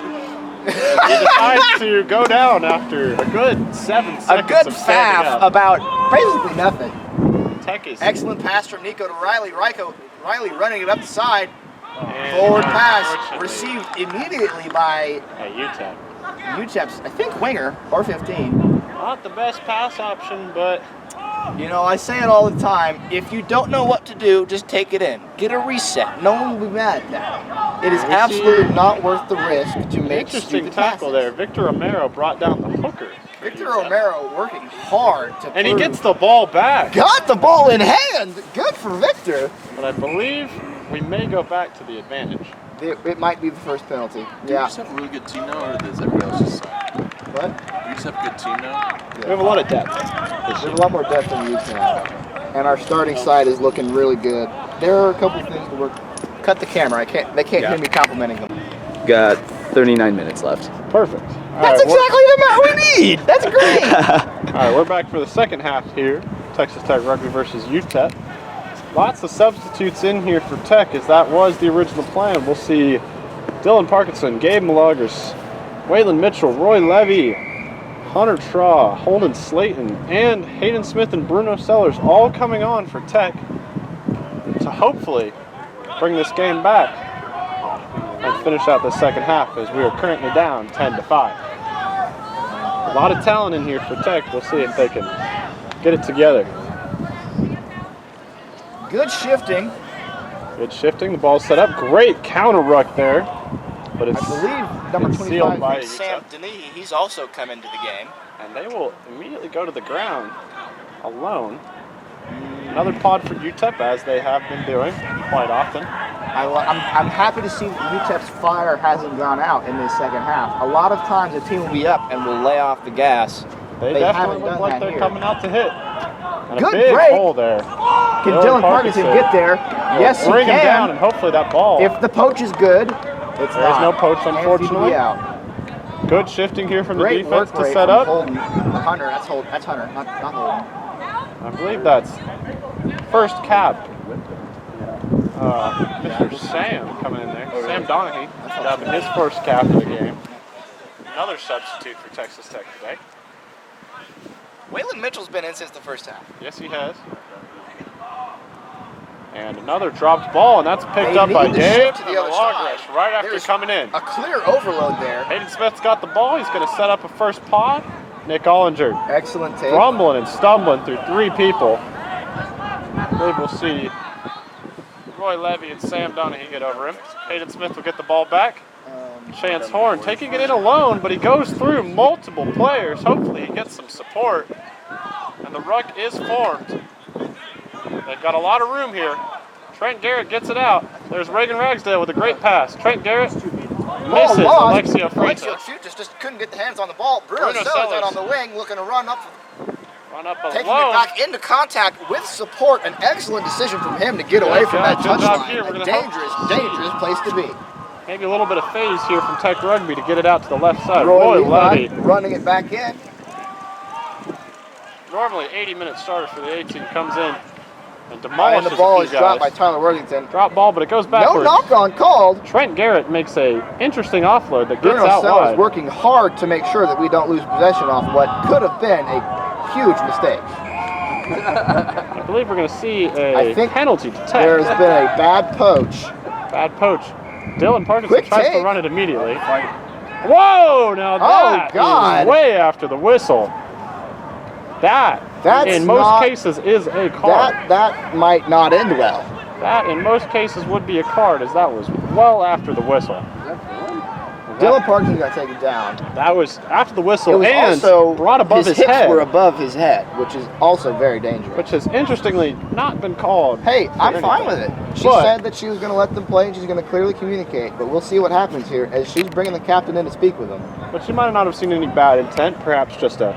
He decides to go down after a good 7 A seconds good of standing faff up. about basically nothing. Tech is Excellent pass from Nico to Riley. Riley running it up the side. and Forward pass unfortunately, received immediately by at UTEP. UTEP's, I think, winger, or 15. Not the best pass option, but You know, I say it all the time. If you don't know what to do, just take it in. Get a reset. No one will be mad at that. It is We see absolutely not worth the risk to make interesting stupid tackle passes. there. Victor Romero brought down the hooker. for Victor UTEP. Romero working hard to And he prove- gets the ball back. got the ball in hand. Good for Victor. But I believe we may go back to the advantage. It might be the first penalty. Do we Yeah. just have a really good team now, or does everyone else just suck? What? We just have a good team now. We have a lot of depth. We have a lot more depth than we used to have. And our starting side is looking really good. There are a couple things to work. Cut the camera. They can't hear me complimenting them. Got 39 minutes left. Perfect. That's exactly the amount we need. That's great. All right, we're back for the second half here. Texas Tech Rugby versus UTEP. Lots of substitutes in here for Tech, as that was the original plan. We'll see Dylan Parkinson, Gabe Malagers, Waylon Mitchell, Roy Levy, Hunter Traw, Holden Slayton, and Hayden Smith and Bruno Sellers all coming on for Tech to hopefully bring this game back and finish out the second half, as we are currently down 10-5. A lot of talent in here for Tech. We'll see if they can get it together. Good shifting. Good shifting. The ball's set up. Great counter ruck there. But I it's believe number It's sealed 25. by Sam UTEP. Denis, he's also come into the game. And they will immediately go to the ground alone. Another pod for UTEP, as they have been doing quite often. I'm happy to see that UTEP's fire hasn't gone out in this second half. A lot of times a team will be up and will lay off the gas. They They definitely haven't look done like that they're here. coming out to hit. And Good a big break. hole there. Can Dylan Parkinson get there? Yes, he Bring him down, can. and hopefully that ball. If the poach is good, it's There's not. no poach, Hands need to be unfortunately. out. Good shifting here from the Great defense work to rate set from up. Holden. Hunter, that's Hunter, not Holden. I believe that's first cap. Mr. Sam coming in there. Sam Donahue grabbing his first cap of the game. Another substitute for Texas Tech today. Waylon Mitchell's been in since the first half. Yes, he has. And another dropped ball, and that's picked They up by need to Gabe shift to the other Logresh side. right after There's coming in. A clear overload there. Hayden Smith's got the ball. He's going to set up a first pod. Nick Ollinger Excellent take. rumbling and stumbling through three people. I believe we'll see Roy Levy and Sam Donahue get over him. Hayden Smith will get the ball back. Chance Horn taking it in alone, but he goes through multiple players. Hopefully he gets some support. And the ruck is formed. They've got a lot of room here. Trent Garrett gets it out. There's Reagan Ragsdale with a great pass. Trent Garrett misses Alexio Freitas. Freitas just couldn't get the hands on the ball. Bruno Bruno Sellers out Sellers. on the wing, looking to run up, Run up taking alone. it back into contact with support. An excellent decision from him to get away from that Good job touchline. here. We're A gonna dangerous place to be. Maybe a little bit of phase here from Tech Rugby to get it out to the left side. Roy Roy Levy. running it back in. Normally 80-minute starter for the A-team comes in and And demolishes the ball a is few dropped by guys. Tyler Worthington. Drop ball, but it goes No backwards. knock on called. Trent Garrett makes a interesting offload that gets Bruno out Sellers wide. working hard to make sure that we don't lose possession off what could have been a huge mistake. I believe we're going to see I a think penalty to Tech. There's been a bad poach. Bad poach. Dylan Parkinson Quick tries to take. run it immediately. Whoa! Now that God. is way after the whistle. That, That's in most not- cases, is a card. That might not end well. That, in most cases, would be a card, as that was well after the whistle. Dylan Parkinson got taken down. That was after the It whistle was and also brought above his hips head, were above his head, which is also very dangerous. which has interestingly not been called. Hey, for I'm fine anything. with it. She But- said that she was going to let them play and she's going to clearly communicate, but we'll see what happens here as she's bringing the captain in to speak with him. But she might not have seen any bad intent, perhaps just a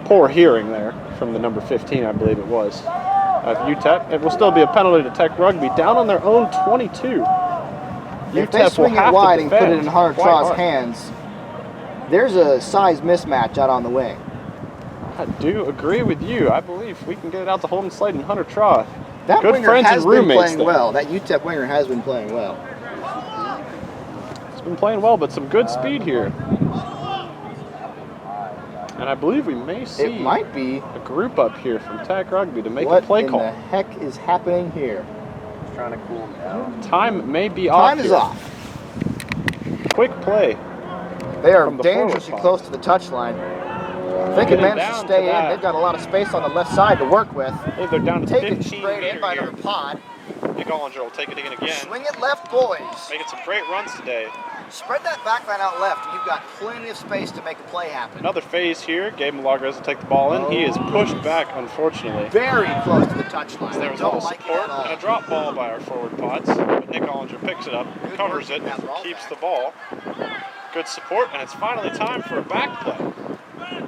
poor hearing there from the number 15, I believe it was, of UTEP. It will still be a penalty to Tech Rugby, down on their own 22. If they UTEP will swing it have to wide and put it defend in Hunter quite Traw's hard. hands, there's a size mismatch out on the wing. I do agree with you. I believe we can get it out to Holden Slade and Hunter Traw. That Good winger friends has and been roommates playing there. well. That UTEP winger has been playing well. It's been playing well, but some good speed here. And I believe we may see It might be. a group up here from Tech Rugby to make What a play in call. the heck is happening here? Trying to cool him down. Time may be off. Time is here. off. Quick play. They are From the forward dangerously pocket. close to the touchline. If they can Getting manage to down stay to in, that. they've got a lot of space on the left side to work with. I believe they're down to Taken 15 straight in by here. another pod. Nick Ollinger will take it in again. Swing it left, boys. Making some great runs today. Spread that back line out left, and you've got plenty of space to make a play happen. Another phase here. Gabe Milagres will take the ball in. He is pushed back, unfortunately. Very close to the touchline. There I was a little don't like it support at all. and a drop ball by our forward pods. But Nick Ollinger picks it up, Good covers work it, from that ball keeps back. the ball. Good support, and it's finally time for a back play.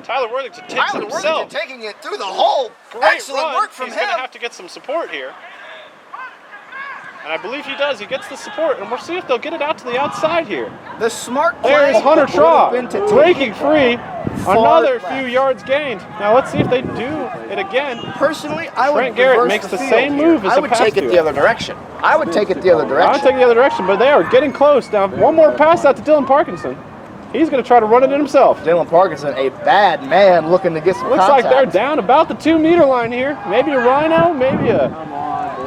Tyler Worthington takes Tyler it himself. Worthington taking it through the hole. Great Excellent run. work from He's him. going to have to get some support here. And I believe he does. He gets the support, and we'll see if they'll get it out to the outside here. The smart play There is Hunter would have Traw been to take breaking it free. far Another left. few yards gained. Now let's see if they do it again. Personally, I would Trent Garrett reverse makes the the field same here. move as I a would pass take it to the it. other direction. I would take it the other I would direction. take the other direction, but they are getting close. Now one more pass out to Dylan Parkinson. He's going to try to run it in himself. Dylan Parkinson, a bad man looking to get some Looks contact. like they're down about the 2-meter line here. Maybe a Rhino, maybe a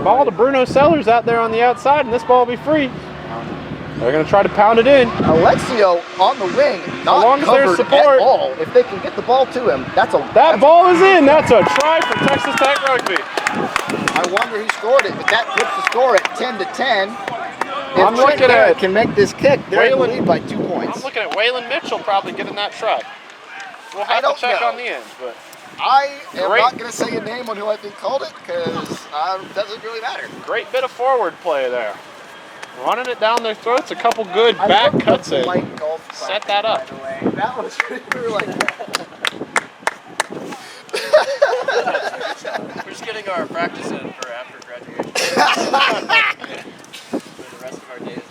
ball to Bruno Sellers out there on the outside, and this ball will be free. They're going to try to pound it in. Alexio on the wing, not long as there's covered support. at all. If they can get the ball to him, That ball is in. That's a try for Texas Tech Rugby. I wonder who scored it, but that puts the score at 10-10. I'm Trent looking Garrett at can make this kick, they're in the Waylon- lead by 2 points. I'm looking at Waylon Mitchell probably getting that try. We'll I have don't to check know. on the ends, but I am Great. not going to say a name on who I think called it because it doesn't really matter. great bit of forward play there. Running it down their throats, a couple good back cuts in. Set that up. By the way. That was we were like, We're just getting our practice in for after graduation. For the rest of our days.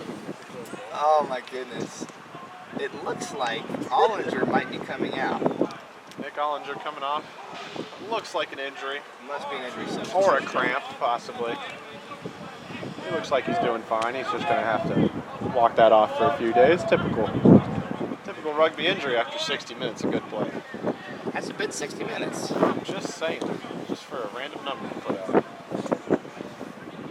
oh my goodness. It looks like Ollinger might be coming out. Nick Ollinger coming off. Looks like an injury. Must be an injury substitute. Or a cramp, possibly. He looks like he's doing fine. He's just going to have to walk that off for a few days. Typical rugby injury after 60 minutes of good play. That's a bit 60 minutes. I'm just saying, just for a random number to put out.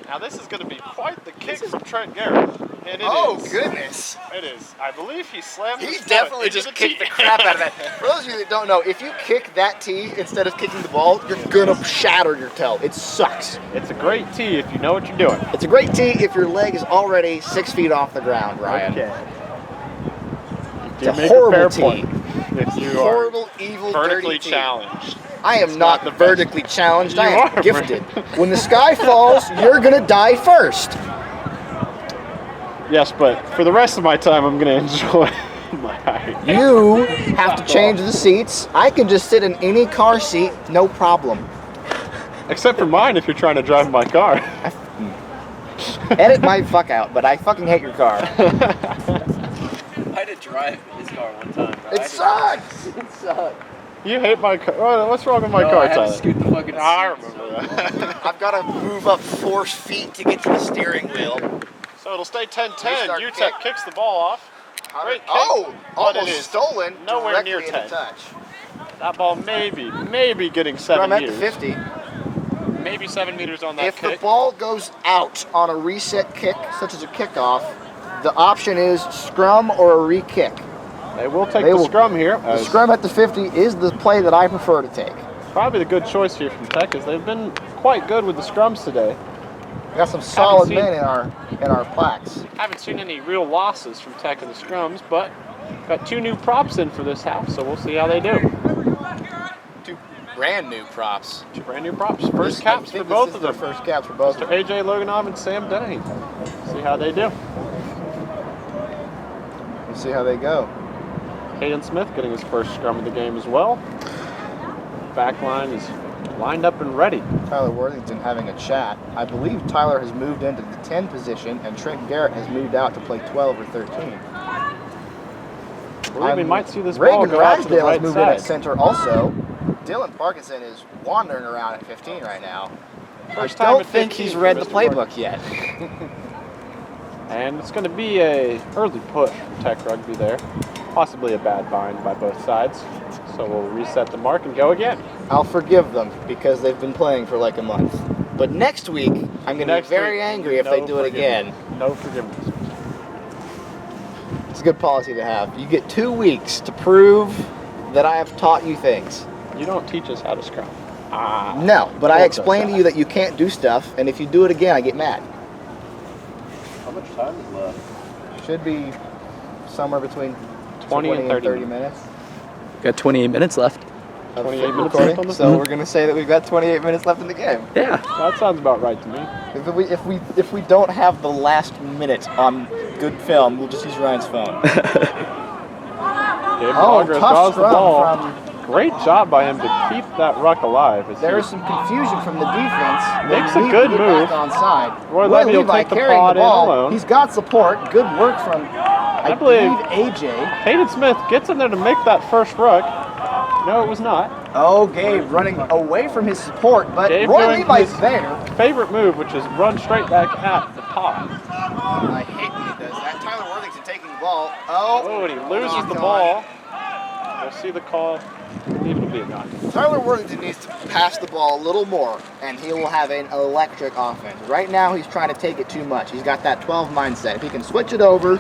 Now this is going to be quite the kick from Trent Garrett. And it is. Goodness. It is. I believe he slammed his He foot definitely into just the kicked tee. the crap out of that. For those of you that don't know, if you kick that tee instead of kicking the ball, you're gonna shatter your toe. It sucks. It's a great tee if you know what you're doing. It's a great tee if your leg is already 6 feet off the ground, Ryan. Okay. It's a horrible tee. point. If you Horrible, evil, vertically dirty tee. challenged. I am not not the best. vertically challenged. You I am are, gifted. When the sky falls, you're gonna die first. Yes, but for the rest of my time, I'm going to enjoy my height. You have to change the seats. I can just sit in any car seat, no problem. Except for mine if you're trying to drive my car. Edit my fuck out, but I fucking hate your car. I had to drive his car one time. Bro. It sucks. It sucked. You hate my car. Oh, what's wrong with my No, car, I had Tyler? to scoot the fucking I seats. remember that. I've got to move up 4 feet to get to the steering wheel. So it'll stay 10-10. Restart UTEP kick. kicks the ball off. Great kick, Oh, but it almost is stolen. nowhere directly near into 10. touch. That ball maybe getting 7 I'm at the meters. 50. Maybe 7 meters on that If the kick. ball goes out on a reset kick, such as a kickoff, the option is scrum or a re-kick. They will take They the will- scrum here. The as scrum at the 50 is the play that I prefer to take. Probably the good choice here from Tech, as they've been quite good with the scrums today. We got some solid seen- men in our plaques. Haven't seen any real losses from Tech in the scrums, but got 2 new props in for this half, so we'll see how they do. 2 brand new props. 2 brand new props. First caps for both of them. First caps for both Mr. of them. AJ Loganov and Sam Denny. See how they do. Let's see how they go. Hayden Smith getting his first scrum of the game as well. Back line is lined up and ready. Tyler Worthington having a chat. I believe Tyler has moved into the 10 position and Trent Garrett has moved out to play 12 or 13. I believe we might see this ball Reagan go out to the Ragsdale right has moved in at side. center also. Dylan Parkinson is wandering around at 15 right now. First I time don't at think 15 he's for read the Mr. playbook yet. And it's going to be a early push for Tech Rugby there. Possibly a bad bind by both sides. So we'll reset the mark and go again. I'll forgive them because they've been playing for like a month. But next week, I'm going to be Next very week, angry if no they do it forgiveness. again. No forgiveness. It's a good policy to have. You get 2 weeks to prove that I have taught you things. You don't teach us how to scrum. No, but I Well, explained to that's you that you can't do stuff, and if you do it again, I get mad. How much time is left? Should be somewhere between 20 and 30 minutes. Got 28 minutes left. of 28 recording. minutes left on the So we're gonna say that we've got 28 minutes left in the game. Yeah. That sounds about right to me. If we don't have the last minute on good film, we'll just use Ryan's phone. Gabe Oh, Lager tough draws the scrum ball. from. Great job by him to keep that ruck alive. As There he- is some confusion from the defense. Makes They a need good to get move. back onside. Roy Levy will take the carrying pod in ball. alone. He's got support. Good work from, I believe- believe, AJ. Hayden Smith gets in there to make that first ruck. No, it was not. Oh, Gabe running away from his support, but Gabe Roy doing Levi's his- there. Favorite move, which is run straight back at the pod. I hate when he does that. Tyler Worthington taking the ball. Oh, Oh, and he loses knocked the on. ball. We'll see the call. I believe it'll be a knock. Tyler Worthington needs to pass the ball a little more, and he will have an electric offense. Right now, he's trying to take it too much. He's got that 12 mindset. If he can switch it over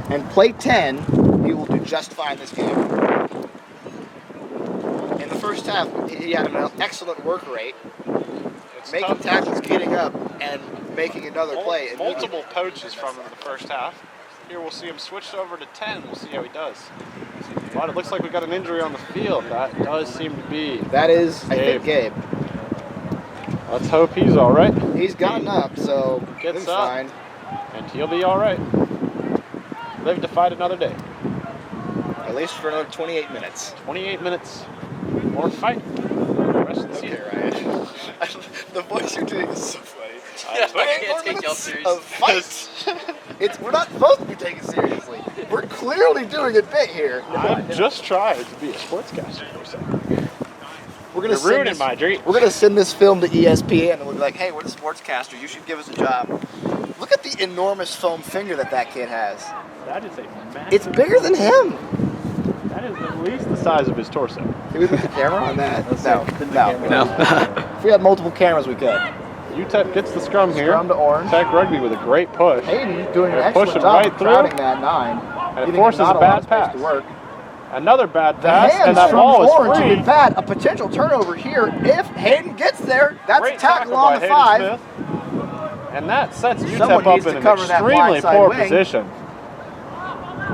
and play 10, he will do just fine this game. In the first half, he had an excellent work rate, It's making tough. tackles, getting up, and making another play. And Multiple poaches from him in the first half. Here we'll see him switched over to 10. We'll see how he does. But it looks like we got an injury on the field. That does seem to be. That is, I think, Gabe. Let's hope he's all right. He's gotten up, so Gets he's up. fine. And he'll be all right. Live to fight another day. At least for another 28 minutes. 28 minutes. More fight. The rest of the season. Okay, Ryan. The voice you're doing is so funny. I can't take y'all serious. Of fight. We're not supposed to be taken seriously. We're clearly doing a bit here. I'm just trying to be a sportscaster for a second. We're You're gonna ruining my dreams. We're gonna send this film to ESPN and we'll be like, hey, we're the sportscaster. You should give us a job. Look at the enormous foam finger that kid has. That is a massive. It's bigger than him. That is at least the size of his torso. Can we put the camera on that? No. No. If we had multiple cameras, we could. UTEP gets the scrum here. Scrum to orange. Tech Rugby with a great push. Hayden doing an They're excellent pushing job right of through. crowding that 9. And it Giving forces him not a lot bad of space pass. to work. Another bad The pass, hands and that from ball Orange is to free. bad. A potential turnover here if Hayden gets there. That's Great a tackle by on the Hayden 5. Smith. And that sets Someone UTEP needs up to in an cover that extremely blindside poor wing. position.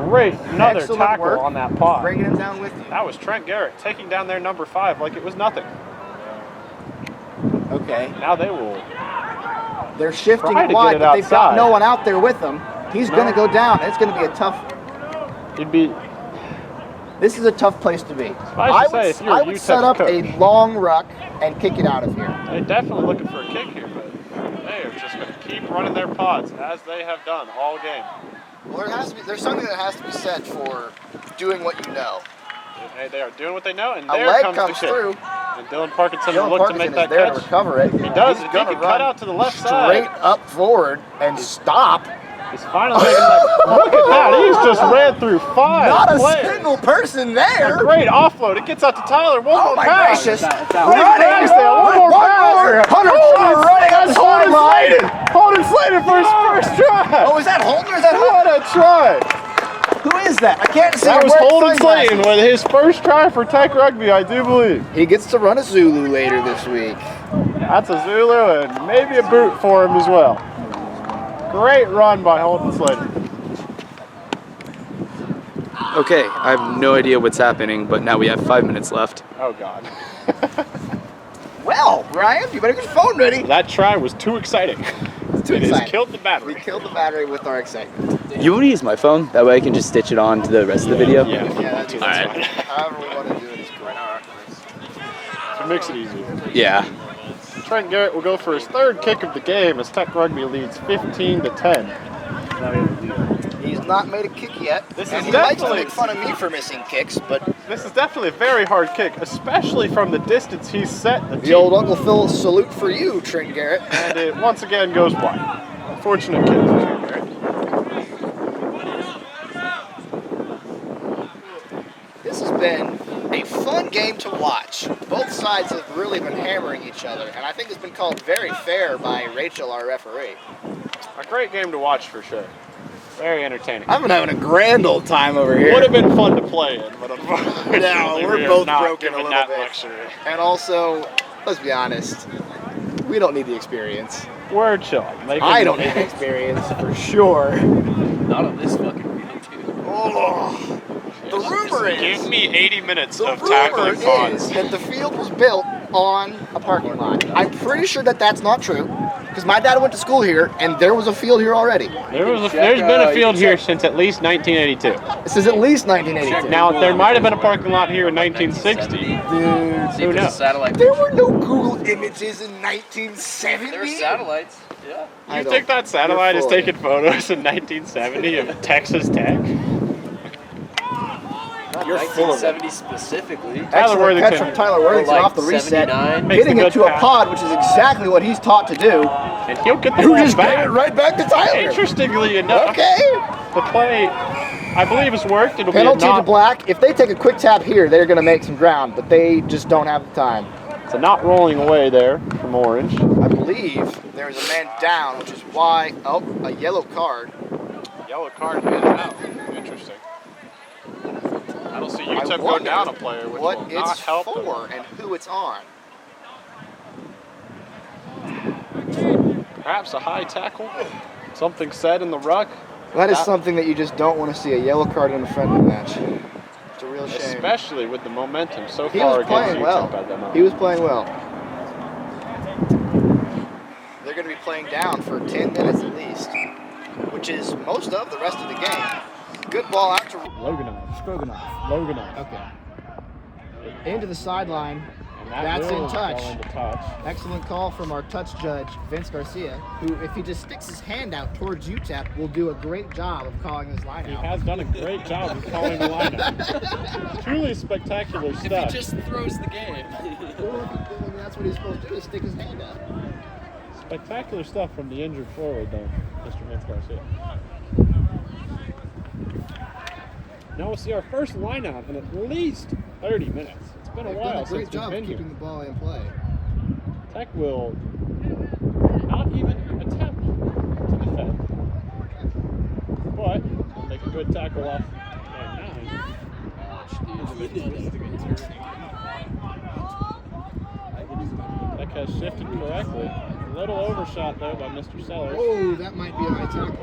Great, another Excellent tackle work. on that pod. Bringing him down with you. That was Trent Garrett taking down their number 5 like it was nothing. Okay. Now they will. They're shifting Try to wide, get it but they've got outside. no one out there with them. He's going to go down. It's going to be a tough. It'd be. This is a tough place to be. I should say, if you're I a would UTEP set up coach. a long ruck and kick it out of here. They're definitely looking for a kick here, but they are just going to keep running their pods as they have done all game. Well, there's something that has to be said for doing what you know. They are doing what they know, and A there leg comes comes the kick. through. And Dylan Parkinson Dylan will look to make Parkinson that is there catch. to recover it. He does. He's If he gonna can run cut out to the left straight side, up forward and stop. he's finally making that. Look at that! He's just ran through 5 Not a players. single person A there. great offload. It gets out to Tyler. One Oh more my pass. gracious! Running. Running. One more pass. Hunter Shaw running on the Holden sideline. Sladen. Holden Sladen for his first try. Oh, is that Holden or is that What a try! Who is that? I can't see. That him was wearing Holden sunglasses. Sladen with his first try for Tech Rugby, I do believe. He gets to run a Zulu later this week. That's a Zulu and maybe a boot for him as well. Great run by Holden Sladen. Okay, I have no idea what's happening, but now we have 5 minutes left. Oh God. Well, Ryan, you better get your phone ready. That try was too exciting. Too It has exciting. killed the We battery. killed the battery with our excitement. You want to use my phone? That way I can just stitch it on to the rest of the video? Yeah, that's All right. fine. However we want to do it is correct. It makes it easier. Yeah. Trent Garrett will go for his 3rd kick of the game as Tech Rugby leads 15-10. He's not made a kick yet. This and is he likes to definitely- make fun of me for missing kicks, but This is definitely a very hard kick, especially from the distance he's set the the tee. old Uncle Phil salute for you, Trent Garrett. And it once again goes wide. Unfortunate kick for Trent Garrett. This has been a fun game to watch. Both sides have really been hammering each other, and I think it's been called very fair by Rachel, our referee. A great game to watch for sure. Very entertaining. I've been having a grand old time over here. Would have been fun to play in, but unfortunately No, we're we are both not broken a given little that bit. luxury. And also, let's be honest, we don't need the experience. We're chilling. I don't need the experience for sure. Not on this fucking field, too. Oh, the rumor is. Give me 80 minutes The of rumor tackling fun. is that the field was built on a parking lot. I'm pretty sure that that's not true, because my dad went to school here, and there was a field here already. There's been a field here since at least 1982. This is at least 1982. Now, there might have been a parking lot here in 1960. Dude, See Who if there's a knows? satellite there picture. were no Google images in 1970. There were satellites. Yeah. I You don't- think that satellite you're is full of taking photos in 1970 of Texas Tech? You're full of it. 1970 specifically. Tyler Excellent catch Worthington. from Tyler Worthington Like off the reset, 79. Makes hitting a it good to a pass. pod, which is exactly what he's taught to do. And he'll get the Who ball just gave back. it right back to Tyler. Interestingly enough, Okay. the play, I believe, has worked. It'll Penalty be a to not, Black. If they take a quick tap here, they're going to make some ground, but they just don't have the time. it's a not rolling away there from Orange. I believe there is a man down, which is why, oh, a yellow card. Yellow card handed out. Interesting. That'll see I UTEP go wonder down a player, which what will not it's help for them. and who it's on. Perhaps a high tackle. Something said in the ruck. That is something that you just don't want to see, a yellow card in a friendly match. It's a real shame. Especially with the momentum so He far was against playing well. UTEP at the moment. He was playing well. They're going to be playing down for 10 minutes at least, which is most of the rest of the game. Good ball out to Loganov. Okay. Into the sideline. And that That's will in touch. fall into touch. Excellent call from our touch judge, Vince Garcia, who, if he just sticks his hand out towards UTEP, will do a great job of calling this line He out. has done a great job of calling the lineup. Truly spectacular If he stuff. just throws the game. Well, that's what he's supposed to do, is stick his hand out. Spectacular stuff from the injured forward, though, Mr. Vince Garcia. Now we'll see our first lineup in at least 30 minutes. It's been a They've while done a great since we've job been keeping here. the ball in play. Tech will not even attempt to defend, but will make a good tackle off Tech has shifted correctly. A little overshot though by Mr. Sellers. Oh, that might be a high tackle.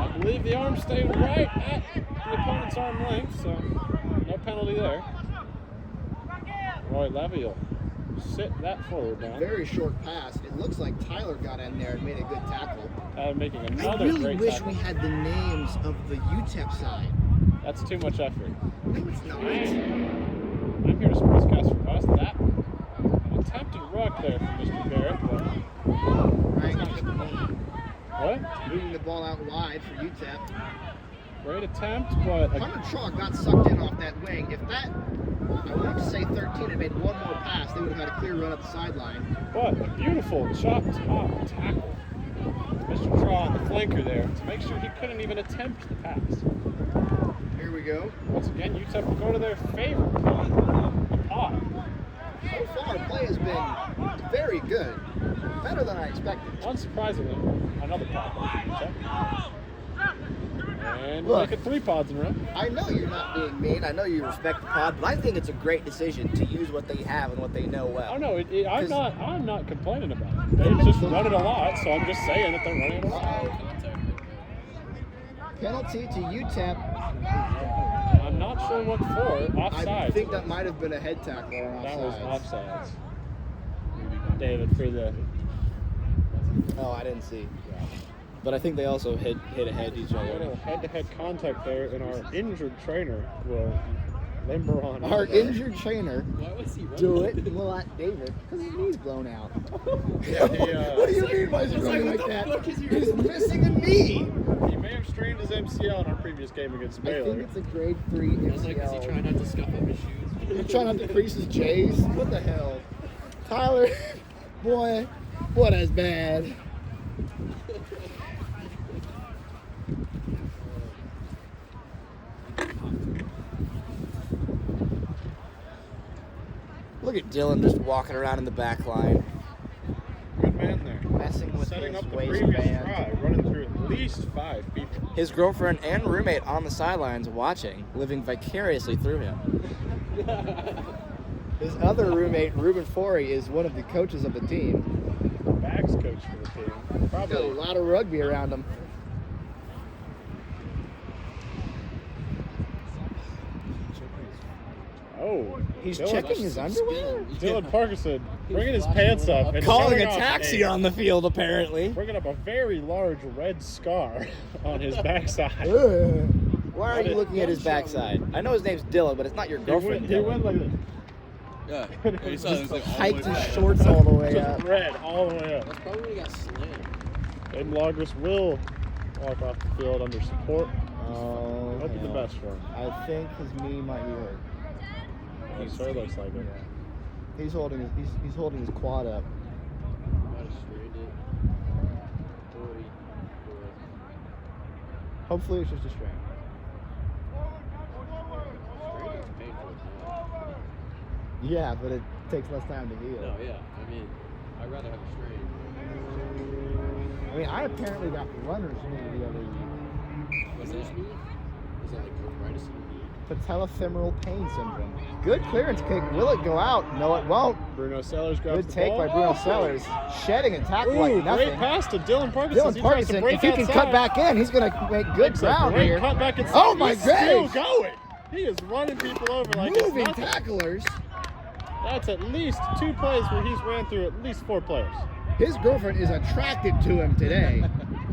I believe the arm stayed right at the opponent's arm length, so no penalty there. Roy Levy will sit that forward now. Very short pass. It looks like Tyler got in there and made a good tackle. Making I another really great wish tackle. we had the names of the UTEP side. That's too much effort. No, it's not. I'm here to sportscast for us. That an attempted ruck there from Mr. Barrett. What? Moving the ball out wide for UTEP. Great attempt, but Hunter Shaw got sucked in off that wing. If that, I want to say 13, had made one more pass, they would have had a clear run up the sideline. a beautiful chop top tackle. Mr. Traw on the flanker there to make sure he couldn't even attempt the pass. Here we go. Once again, UTEP will go to their favorite play, the pod. So far, play has been very good. Better than I expected. Unsurprisingly, another pod for UTEP. And Look. making 3 pods in a row. I know you're not being mean. I know you respect the pod, but I think it's a great decision to use what they have and what they know well. Oh no, I'm 'Cause- not complaining about it. They just run it a lot, so I'm just saying that they're running it a lot. Penalty to UTEP. I'm not sure what for. Offside. I think that might have been a head tackle or an That was offsides. offsides. David for the. Oh, I didn't see. But I think they also hit ahead each A little head-to-head contact there, and our injured trainer will limber on. Our over. injured trainer, Why was he running? do it. Well, not David, because his knee's blown out. Yeah, he, What do you mean by running like that? He's missing a knee. he may have strained his MCL in our previous game against I Baylor. think it's a grade 3 I was like, is he trying MCL. not to scuff up his shoes? He's trying not to crease his J's. What the hell? Tyler, boy, what is bad? Look at Dylan just walking around in the back line, Good man there. messing with Setting his up the previous waistband. try, running through at least 5 people. His girlfriend and roommate on the sidelines watching, living vicariously through him. His other roommate, Ruben Forey, is one of the coaches of the team. Backs coach for the team. Got a Probably. lot of rugby around him. Oh, He's Dylan- checking his underwear? Dylan Parkinson bringing his pants up and Calling showing a off taxi on the field, apparently. bringing up a very large red scar on his backside. Ugh. Why are What you a- looking at his backside? I know his name's Dylan, but it's not your girlfriend. He went like this. Yeah. You saw it was like all the Hiked way his back. shorts all the way Just up. red all the way up. That's probably when he got slammed. Aiden Lagros will walk off the field under support. Oh, Hoping the hell. best for him. I think his knee might be hurt. He sure looks like it. He's holding his quad up. Might have strained it. Boy. Hopefully it's just a strain. Strained is painful. Yeah, but it takes less time to heal. No, yeah. I mean, I'd rather have a strain. I mean, I apparently got the runner's knee the other week. Was it his knee? Was it like arthritis in the knee? patellofemoral pain syndrome. Good clearance kick. Will it go out? No, it won't. Bruno Sellers grabs Good the take ball. by Bruno Sellers. Shedding and tackle like Ooh, nothing. great pass to Dylan Parkinson. Dylan He tries to Parkinson, break if he can outside. cut back in, he's going to make good Makes a ground great here. cut back inside. Oh my He's still goodness. going. He is running people over like Moving it's nothing. tacklers. That's at least 2 plays where he's ran through at least 4 players. His girlfriend is attracted to him today.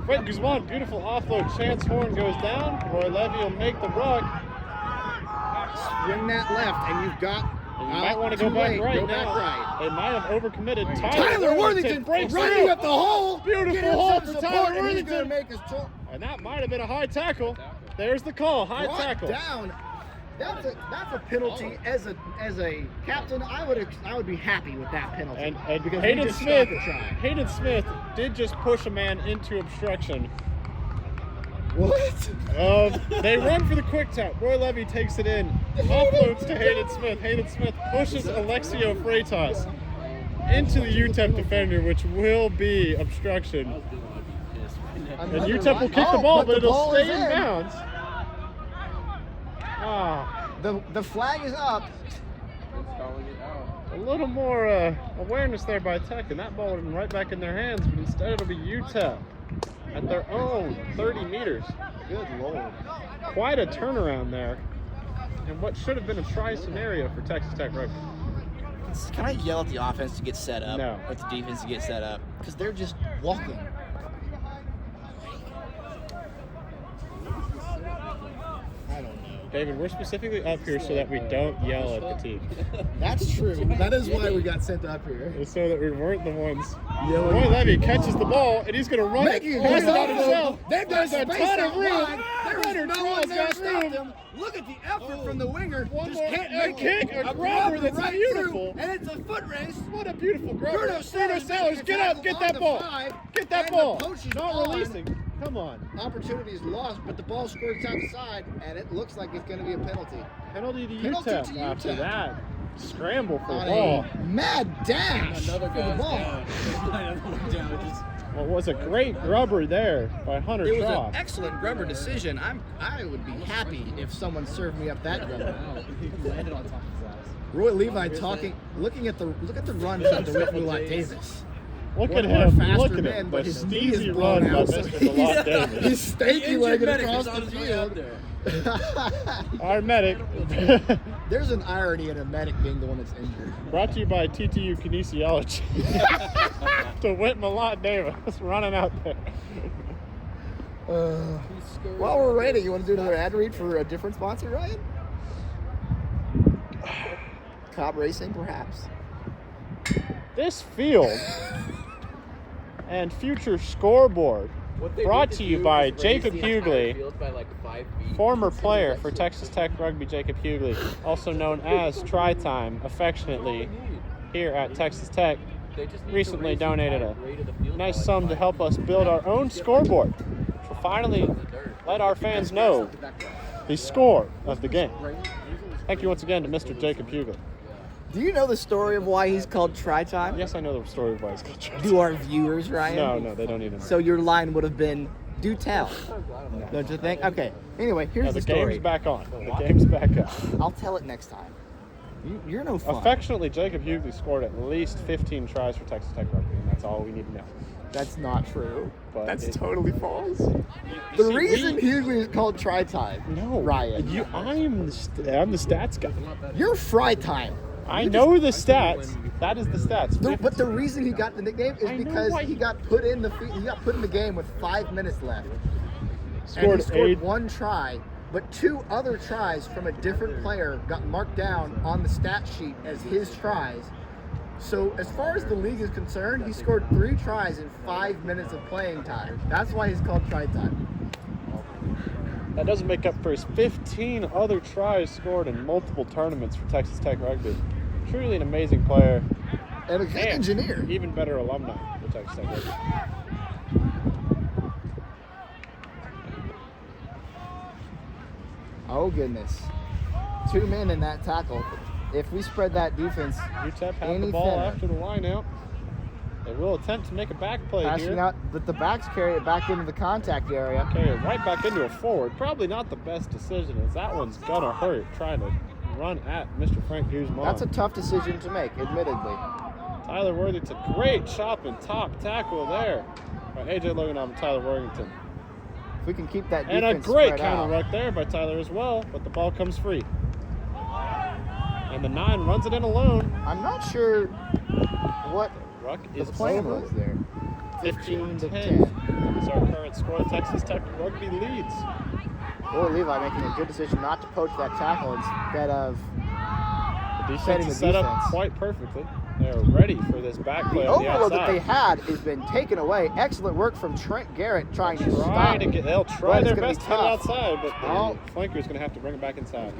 Fred Guzman, beautiful offload. Chance Horn goes down. Roy Levy will make the rug. Swing that left, and you've got. And you might want to go too back late. right Go now. back right. They might have overcommitted. Tyler Worthington breaks running through. up the hole. Beautiful Get him hole some for support, Tyler and he's Worthington. gonna make his And that might have been a high tackle. There's the call. High brought tackle. down. That's a penalty. As a captain, I would be happy with that penalty. And because he Hayden just Smith, stopped the try. Hayden Smith did just push a man into obstruction. What? They run for the quick tap. Roy Levy takes it in. Offloads to Hayden Smith. Hayden Smith pushes Alexio Freitas into the UTEP defender, which will be obstruction. And UTEP will kick the ball, but it'll stay in bounds. Ah, The flag is up. a little more awareness there by Tech, and that ball would have been right back in their hands, but instead it'll be UTEP at their own 30 meters. Good lord. Quite a turnaround there, and what should have been a try scenario for Texas Tech rugby. Can I yell at the offense to get set up? No. Or at the defense to get set up? Because they're just walking. I don't know. David, we're specifically up here so that we don't yell at the team. That's true. That is why we got sent up here. It's so that we weren't the ones. Yelling. Roy Levy catches the ball, and he's going to run it, Making pass it it out himself. They've got There's a space ton out of room. wide. There was Leonard no one Charles there to got stop room. them. Look at the effort from the winger. One Just more, can't a make kick, it. a grabber that's right beautiful. through, and it's a foot race. What a beautiful grab. Bruno Sellers, get up, get that ball. Get that and ball. the poach is Not on. releasing. Come on. Opportunity is lost, but the ball squirts outside, and it looks like it's going to be a penalty. Penalty to Penalty UTEP to after UTEP. that. Scramble for the On ball. a mad dash Another for the guy's ball. down. Another one down. Just Well, it was a great grubber there by Hunter It was Shaw. an excellent grubber decision. I would be happy if someone served me up that grubber. he landed on top of his ass. Roy Levi look at the run from DeWitt Mulat Davis. Look One at more him. faster Look at man, him. but The his knee is steezy blown run by out, so Mr. Malott Davis. He's stanky legged across the Out field. there. Our medic. There's an irony in a medic being the one that's injured. Brought to you by TTU Kinesiology. DeWitt Malott Davis running out there. While we're ready, you want to do another ad read for a different sponsor, Ryan? Cobb Racing, perhaps. This field and future scoreboard brought to you by Jacob Hughley, former player for Texas Tech Rugby. Jacob Hughley, also known as Try Time affectionately here at Texas Tech, recently donated a nice sum to help us build our own scoreboard, which will finally let our fans know the score of the game. Thank you once again to Mr. Jacob Hughley. Do you know the story of why he's called Try Time? Yes, I know the story of why it's called Try Time. Do our viewers, Ryan? No, they don't need to know. So your line would have been, do tell. Don't you think? Okay. Anyway, here's No, the the story. game's back on. The game's back up. I'll tell it next time. You're no fun. Affectionately, Jacob Hughley scored at least 15 tries for Texas Tech Rugby, and that's all we need to know. That's not true. But That's it- totally false. The reason Hughley is called Try Time. No, Ryan. I'm the stats guy. You're Fry Time. I know the stats. That is the stats. But the reason he got the nickname is I know because why he got put in the game with 5 minutes left. And Scored he scored 8. one try, but 2 other tries from a different player got marked down on the stat sheet as his tries. So as far as the league is concerned, he scored 3 tries in 5 minutes of playing time. That's why he's called Try Time. That doesn't make up for his 15 other tries scored in multiple tournaments for Texas Tech Rugby. Truly an amazing player. And a good And engineer. Even better alumni for Texas Tech Rugby. Oh goodness. 2 men in that tackle. If we spread that defense, UTEP had the Any ball thinner. after the line out. They will attempt to make a back play Passing here. out, but the backs carry it back into the contact area. Carry it right back into a forward. Probably not the best decision, as that one's gonna hurt trying to run at Mr. Frank Guzman. That's a tough decision to make, admittedly. Tyler Worthington, great chop and top tackle there by AJ Logan and Tyler Worthington. If we can keep that And a defense great spread counter out. ruck there by Tyler as well, but the ball comes free. And the 9 runs it in alone. I'm not sure what Ruck the is plan over. was there. 15 to 10. 10 is our current score. Texas Tech Rugby leads. Or Levi making a good decision not to poach that tackle instead of The setting defense the is set up defense. quite perfectly. They are ready for this back play The on the overload that outside. they had has been taken away. Excellent work from Trent Garrett trying to stop Trying to it. get, they'll But try it's their gonna be best to get it tough. outside, but the Oh. flanker's going to have to bring it back inside.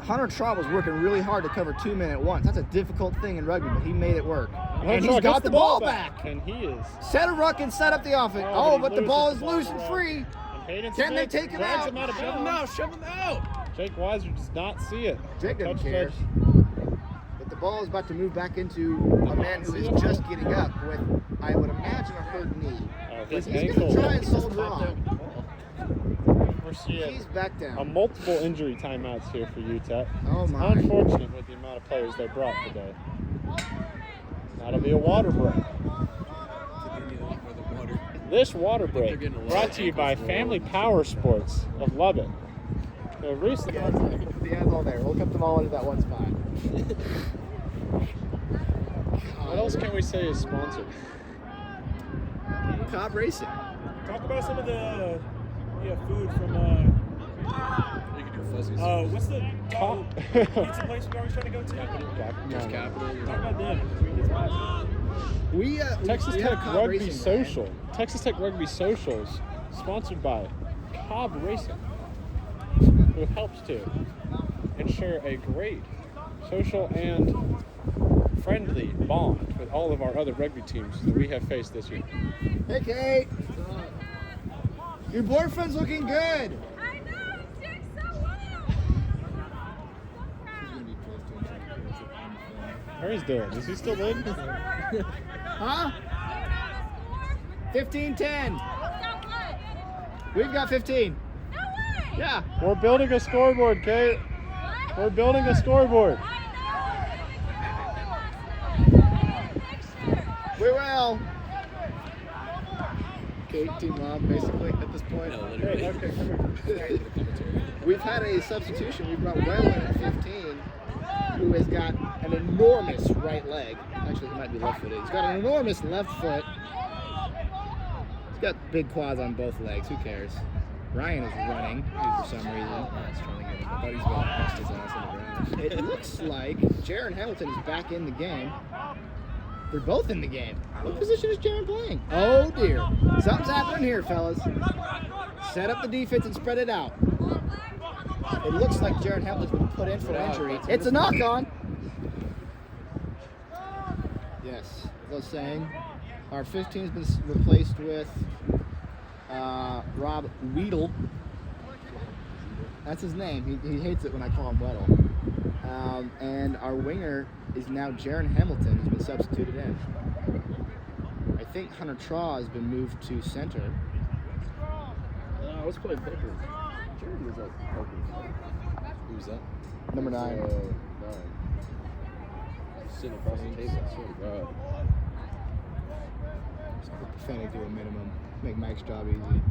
Hunter Traub was working really hard to cover 2 men at once. That's a difficult thing in rugby, but he made it work. And Hunter he's Shaw got gets the ball back. And he is. Set a ruck and set up the offense. Oh, Oh, but but he the ball loses is the ball loose and around. free. And Hayden Can they Smith take him drags out? him out of Shove him bounds. out, shove him out. Jake Weiser does not see it. Jake doesn't Touch care. judge. But the ball is about to move back into a man who is just getting up with, I would imagine, a hurt knee. But His he's ankle. going to try and soldier on. We're seeing He's back a down. multiple injury timeouts here for UTEP. Oh, It's my. unfortunate with the amount of players they brought today. That'll be a water break. This water break brought to you by Family Power Sports of Lubbock. So recently, The hands all there. We'll keep them all into that one spot. what else can we say is sponsored? Cobb Racing. Talk about some of the food from You can do fuzzies. what's the Talk. pizza place we always try to go to? There's Capital. Talk about them. We get some Texas we have Tech Cobb Rugby Racing, Social. Texas Tech Rugby Socials, sponsored by Cobb Racing, who helps to ensure a great social and friendly bond with all of our other rugby teams that we have faced this year. Hey, Kate. Your boyfriend's looking good. I know, he's doing so well. How's Dylan? Is he still in? Huh? 15-10. We've got 15. No way. Yeah. We're building a scoreboard, Kate. We're building a scoreboard. We will. Kate, team mom, basically, at this point. Hey, okay, come here. We've had a substitution. We've brought Whalen at 15, who has got an enormous right leg. Actually, he might be left-footed. He's got an enormous left foot. He's got big quads on both legs. Who cares? Ryan is running for some reason. It looks like Jaron Hamilton is back in the game. They're both in the game. What position is Jaron playing? Oh dear. Something's happening here, fellas. Set up the defense and spread it out. It looks like Jaron Hamilton's been put in for injury. It's a knock-on. Yes, as I was saying, our 15 has been replaced with Rob Weedle. That's his name. He hates it when I call him Weddle. And our winger is now Jaron Hamilton, who's been substituted in. I think Hunter Traw has been moved to center. Let's play poker. Jared was at poker. Who's that? Number 9. Sitting across the table. I swear to God. Profanity to a minimum. Make Mike's job easy.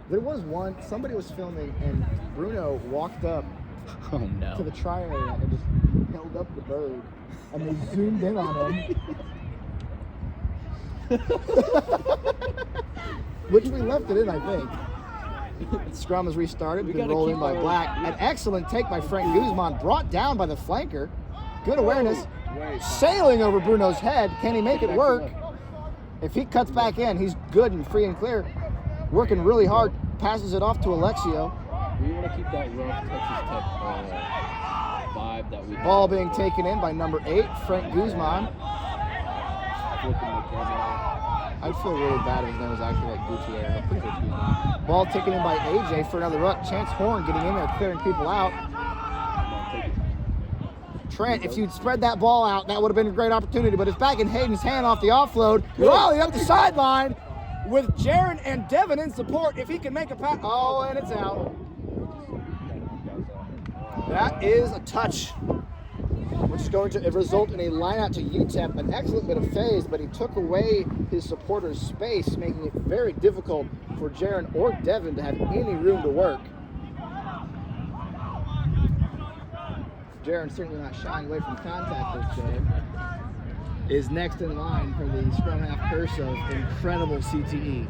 There was one, somebody was filming and Bruno walked up Oh no. to the try area and just held up the bird and they zoomed in on him. Which we left it in, I think. Scrum is restarted, been rolled in by Black. An excellent take by Frank Guzman, brought down by the flanker. Good awareness. Sailing over Bruno's head. Can he make it work? If he cuts back in, he's good and free and clear. Working really hard. Passes it off to Alexio. We want to keep that rough Texas Tech vibe that we Ball being taken in by number 8, Frank Guzman. I'd feel really bad if his name was actually like Gutierrez. I'm pretty sure it's Guzman. Ball taken in by AJ for another ruck. Chance Horn getting in there, clearing people out. Trent, if you'd spread that ball out, that would have been a great opportunity. But it's back in Hayden's hand off the offload. Riley up the sideline with Jaron and Devin in support. If he can make a pass. Oh, and it's out. That is a touch, which is going to result in a line out to UTEP. An excellent bit of phase, but he took away his supporter's space, making it very difficult for Jaron or Devin to have any room to work. Jaron certainly not shying away from contact this game. Is next in line for the scrum half curse of incredible CTE.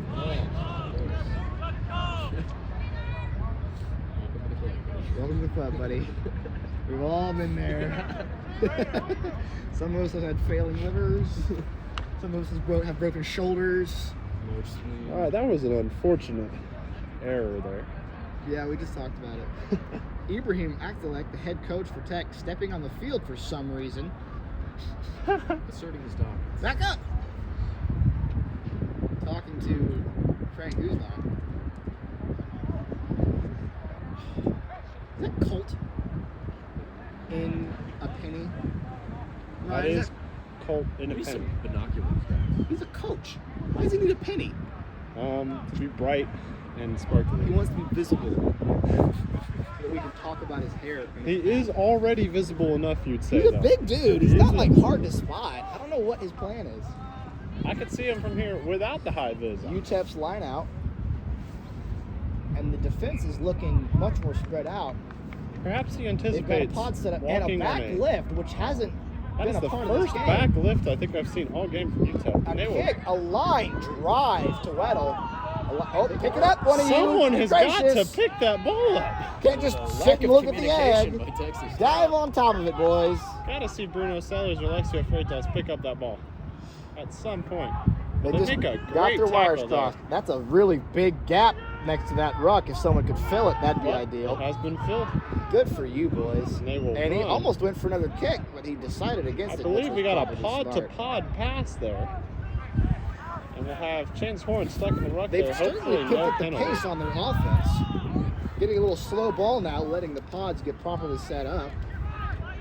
Welcome to the club, buddy. We've all been there. Some of us have had failing livers. Some of us have broken shoulders. All right, that was an unfortunate error there. Yeah, we just talked about it. Ibrahim Akdalek, the head coach for Tech, stepping on the field for some reason. Asserting his dominance. Back up! Talking to Frank Guzman. Is that Colt in a penny? That is Colt in a Maybe penny. some binoculars, guys. He's a coach. Why does he need a penny? To be bright and He sparkly. wants to be visible. So that we can talk about his hair. He is already visible enough, you'd say. He's a though. big dude. He's He not is like hard to spot. I don't know what his plan is. I could see him from here without the high vis. UTEP's line out. And the defense is looking much more spread out. Perhaps he They've got a anticipates pod set up and a walking back on a. lift, which hasn't That been is a the part of this first game. back lift I think I've seen all game from UTEP. A They will- kick, a line drive to Weddle. Oh, pick it up, one of you. Someone Be has got to gracious. pick that ball up. Can't just Lack sit and of look at the communication egg. by Texas. Dive on top of it, boys. Gotta see Bruno Sellers or Alexio Freitas pick up that ball at some point. They They just make a got great their wires tackle there. crossed. That's a really big gap next to that ruck. If someone could fill it, that'd be But ideal. It has been filled. Good for you, boys. And they will And he run. almost went for another kick, but he decided against I it. believe which we was got a probably pod to smart. pod pass there. And we'll have Chance Horn stuck in the ruck They've there. certainly Hopefully picked no up the penalty. pace on their offense. Getting a little slow ball now, letting the pods get properly set up,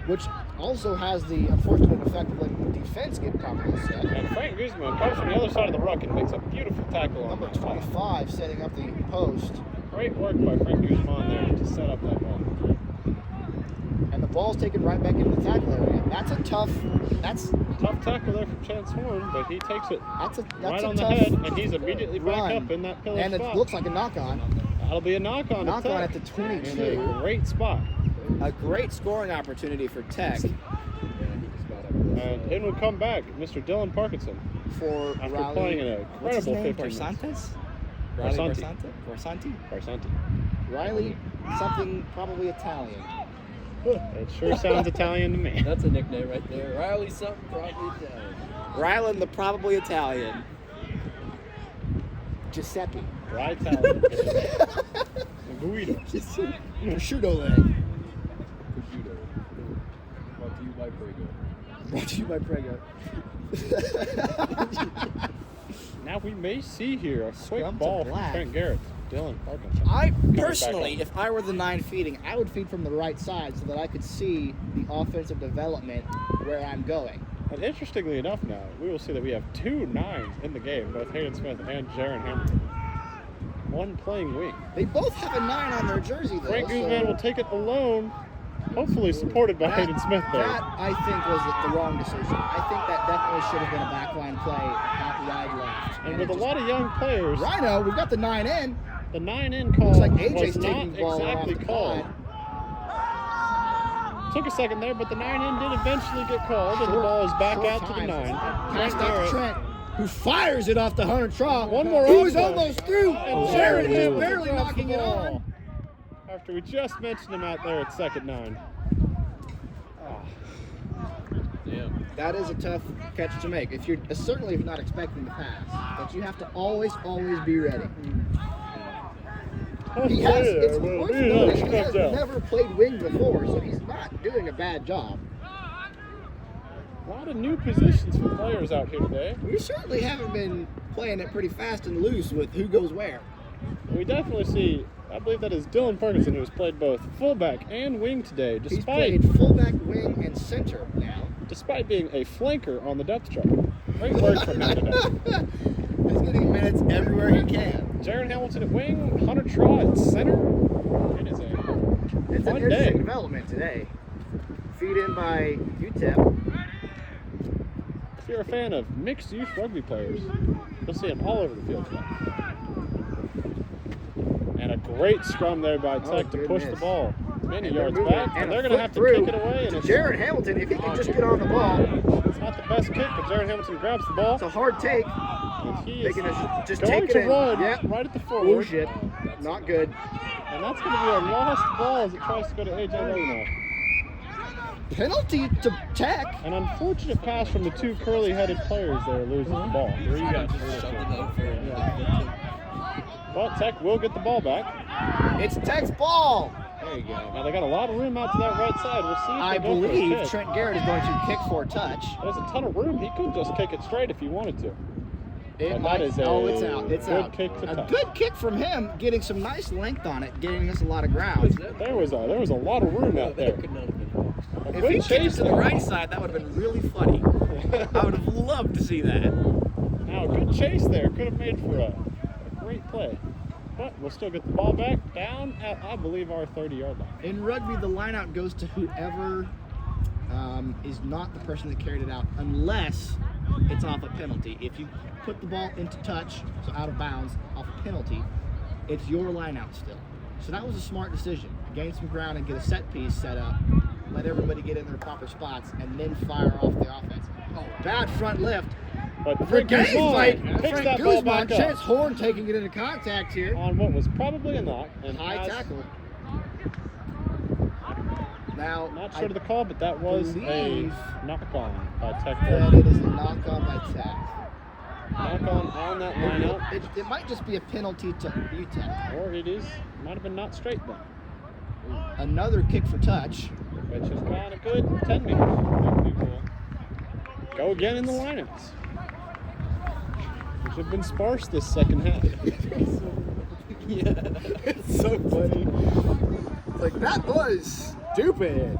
which also has the unfortunate effect of letting the defense get properly set. And Frank Guzman comes from the other side of the ruck and makes a beautiful tackle on Number that play. 25 setting up the post. Great work by Frank Guzman there to set up that ball. And the ball's taken right back into the tackle area. That's a tough Tough tackle there from Chance Horn, but he takes it right right on the tough head, and he's immediately back run. up in that pillar And spot. it looks like a knock on. That'll be a knock on. Knock on at the In 22. a great spot. A great scoring opportunity for Tech And in will come back Mr. Dylan Parkinson for after Riley. playing an What's his incredible name? 15 minutes. Barsantes? Riley Barsanti. Barsanti? Barsanti. Riley, something probably Italian. It sure sounds Italian to me. That's a nickname right there. Riley something probably Italian. Rylan, the probably Italian. Giuseppe. Right Italian. Guido. Prosciutto leg. Prosciutto. Brought to you by Prego. Brought to you by Prego. Now we may see here a quick Scrum to ball from black. Trent Garrett. Dylan Parkinson. I back personally, up. if I were the 9 feeding, I would feed from the right side so that I could see the offensive development where I'm going. And interestingly enough now, we will see that we have 2 9s in the game, both Hayden Smith and Jaron Hamilton. One playing wing. They both have a 9 on their jersey, though. Frank so Guzman will take it alone, hopefully supported by Hayden Smith there. That, I think, was the wrong decision. I think that definitely should have been a backline play out wide left. And with a lot of young players, Rhino, we've got the 9 in. the 9-in call Looks like AJ's was taking not the ball exactly off the called. pod. Took a second there, but the 9-in did eventually get called, and the ball is back out to the 9. Pass out to Garrett. Trent, who fires it off the Hunter Traw. One more He was off, though. almost through. And Jared Jared is Hill barely drops knocking the it ball. on. After we just mentioned him out there at second 9. Damn. That is a tough catch to make. If you're certainly if you're not expecting the pass, but you have to always be ready. He has. It's worth noting, he has never played wing before, so he's not doing a bad job. A lot of new positions for players out here today. We certainly haven't been playing it pretty fast and loose with who goes where. We definitely see I believe that is Dylan Parkinson, who has played both fullback and wing today, He's played fullback, wing, and center now. despite being a flanker on the depth chart. Great work from him today. He's getting minutes everywhere he can. Jaron Hamilton at wing, Hunter Traw at center. It is a It's fun an interesting day. development today. Feed in by UTEP. If you're a fan of mixed-use rugby players, you'll see them all over the field today. And a great scrum there by Tech to good push the miss. ball many And they're yards moving back, it, and they're a going to foot have to through kick it away. And to it's Jaron Hamilton, if he can just get on the ball. It's not the best kick, but Jaron Hamilton grabs the ball, It's a hard take. and he is They can just going take it to in. run Yep. right at the Oh forward. shit. Not good. And that's going to be a lost ball as it tries to go to AJ Leno. Penalty to Tech. An unfortunate pass from the two curly-headed players there loses the ball. But Tech will get the ball back. It's Tech's ball. There you go. Now they got a lot of room out to that right side. We'll see if I they go for a believe kick. Trent Garrett is going to kick for a touch. There's a ton of room. He could just kick it straight if he wanted to. It But that is a it's out. It's good out. kick to A touch. good kick from him, getting some nice length on it, getting us a lot of ground. There was a lot of room out there. A If good he kicked chase it to the there. right side, that would have been really funny. I would have loved to see that. Now a good chase there could have made for a great play. But we'll still get the ball back down at, I believe, our 30-yard line. In rugby, the lineout goes to whoever is not the person that carried it out, unless it's off a penalty. If you put the ball into touch, so out of bounds, off a penalty, it's your lineout still. So that was a smart decision. Gain some ground and get a set piece set up, let everybody get in their proper spots, and then fire off the offense. Oh, bad front lift. But The Frank game's like Guzman picks Frank that ball Guzman, back Chance up Horn taking it into contact here. on what was probably a knock. And High has- tackle. Now, Not sure of the call, but that was a believe knock-on by Tech. that it is a knock-on by Tech. Knock-on that lineup. It might just be a penalty to UTEP. Or it might have been not straight then. Another kick for touch. Which has gone a good 10 meters. We will go again in the lineups. Which have been sparse this second half. It's so funny. It's like, that was stupid.